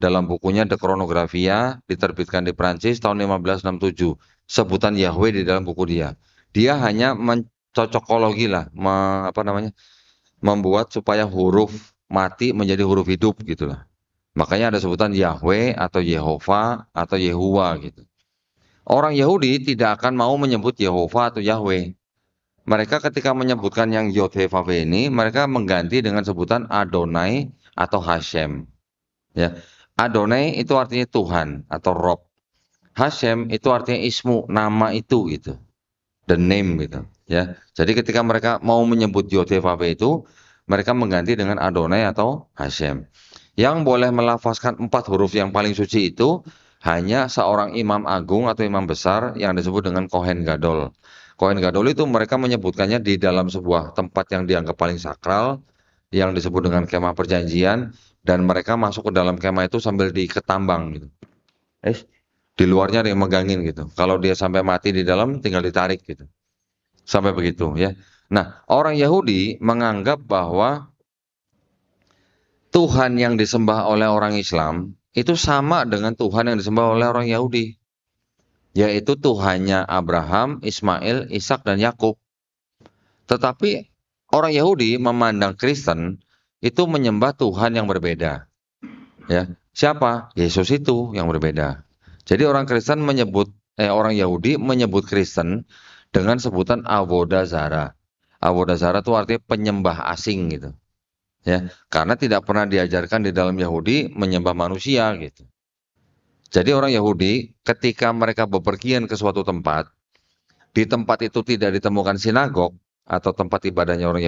dalam bukunya The Chronographia, diterbitkan di Prancis tahun 1567. Sebutan Yahweh di dalam buku dia. Dia hanya mencocokologi lah, membuat supaya huruf mati menjadi huruf hidup gitulah. Makanya ada sebutan Yahweh atau Yehova atau Yehuwa gitu. Orang Yahudi tidak akan mau menyebut Yehova atau Yahweh. Mereka ketika menyebutkan yang Yod-He-Vav-He ini, mereka mengganti dengan sebutan Adonai atau Hashem. Ya, Adonai itu artinya Tuhan atau Rob. Hashem itu artinya ismu, nama itu gitu, the name gitu. Ya, jadi ketika mereka mau menyebut Yod-He-Vav-He itu, mereka mengganti dengan Adonai atau Hashem. Yang boleh melafazkan 4 huruf yang paling suci itu hanya seorang imam agung atau imam besar yang disebut dengan Kohen Gadol. Kohen Gadol itu mereka menyebutkannya di dalam sebuah tempat yang dianggap paling sakral, yang disebut dengan kemah perjanjian, dan mereka masuk ke dalam kemah itu sambil diketambang gitu. Di luarnya ada yang megangin gitu. Kalau dia sampai mati di dalam tinggal ditarik gitu. Sampai begitu ya. Nah, orang Yahudi menganggap bahwa Tuhan yang disembah oleh orang Islam itu sama dengan Tuhan yang disembah oleh orang Yahudi. Yaitu Tuhannya Abraham, Ismail, Ishak, dan Yakub. Tetapi orang Yahudi memandang Kristen itu menyembah Tuhan yang berbeda. Ya, siapa? Yesus itu yang berbeda. Jadi orang Yahudi menyebut Kristen dengan sebutan Avodah Zarah. Avodah Zarah itu artinya penyembah asing gitu. Ya, karena tidak pernah diajarkan di dalam Yahudi menyembah manusia gitu. Jadi orang Yahudi ketika mereka bepergian ke suatu tempat, di tempat itu tidak ditemukan sinagog atau tempat ibadahnya orang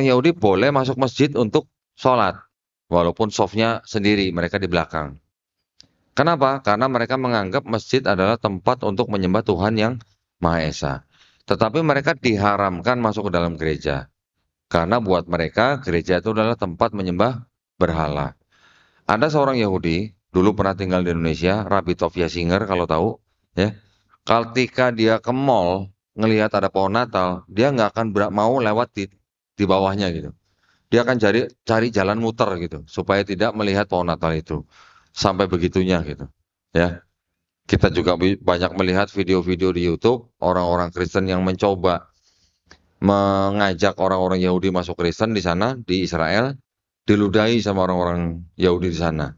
Yahudi boleh masuk masjid untuk sholat. Walaupun safnya sendiri, mereka di belakang. Kenapa? Karena mereka menganggap masjid adalah tempat untuk menyembah Tuhan yang Maha Esa. Tetapi mereka diharamkan masuk ke dalam gereja. Karena buat mereka gereja itu adalah tempat menyembah berhala. Ada seorang Yahudi, dulu pernah tinggal di Indonesia, Rabbi Tovia Singer kalau tahu. Ya, ketika dia ke mall, ngelihat ada pohon Natal, dia nggak akan mau lewat di bawahnya gitu. Dia akan cari jalan muter gitu, supaya tidak melihat pohon Natal itu. Sampai begitunya gitu. Ya, kita juga banyak melihat video-video di YouTube orang-orang Kristen yang mencoba mengajak orang-orang Yahudi masuk Kristen di sana di Israel, diludahi sama orang-orang Yahudi di sana.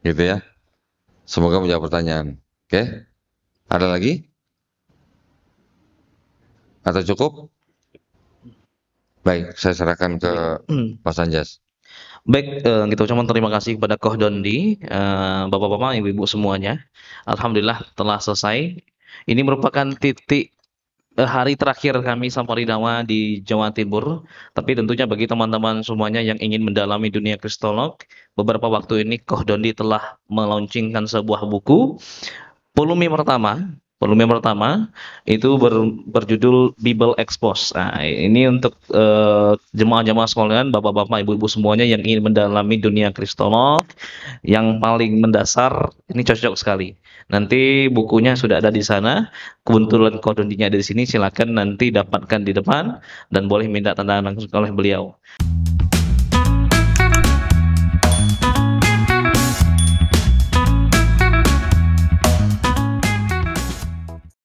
Gitu ya. Semoga menjawab pertanyaan. Oke? Ada lagi? Atau cukup? Baik, saya serahkan ke Mas Anjas. Baik, kita ucapkan terima kasih kepada Koh Dondi, Bapak-bapak, Ibu-ibu semuanya. Alhamdulillah telah selesai. Ini merupakan titik hari terakhir kami Sampurnawa di Jawa Timur. Tapi tentunya bagi teman-teman semuanya yang ingin mendalami dunia kristolog, beberapa waktu ini Koh Dondi telah melaunchingkan sebuah buku. Volume pertama itu berjudul Bible Expose. Nah, ini untuk jemaah-jemaah sekalian, bapak-bapak, ibu-ibu semuanya yang ingin mendalami dunia kristolog yang paling mendasar, ini cocok sekali. Nanti bukunya sudah ada di sana. Kebetulan kodondinya ada di sini, silakan nanti dapatkan di depan dan boleh minta tanda tangan langsung oleh beliau.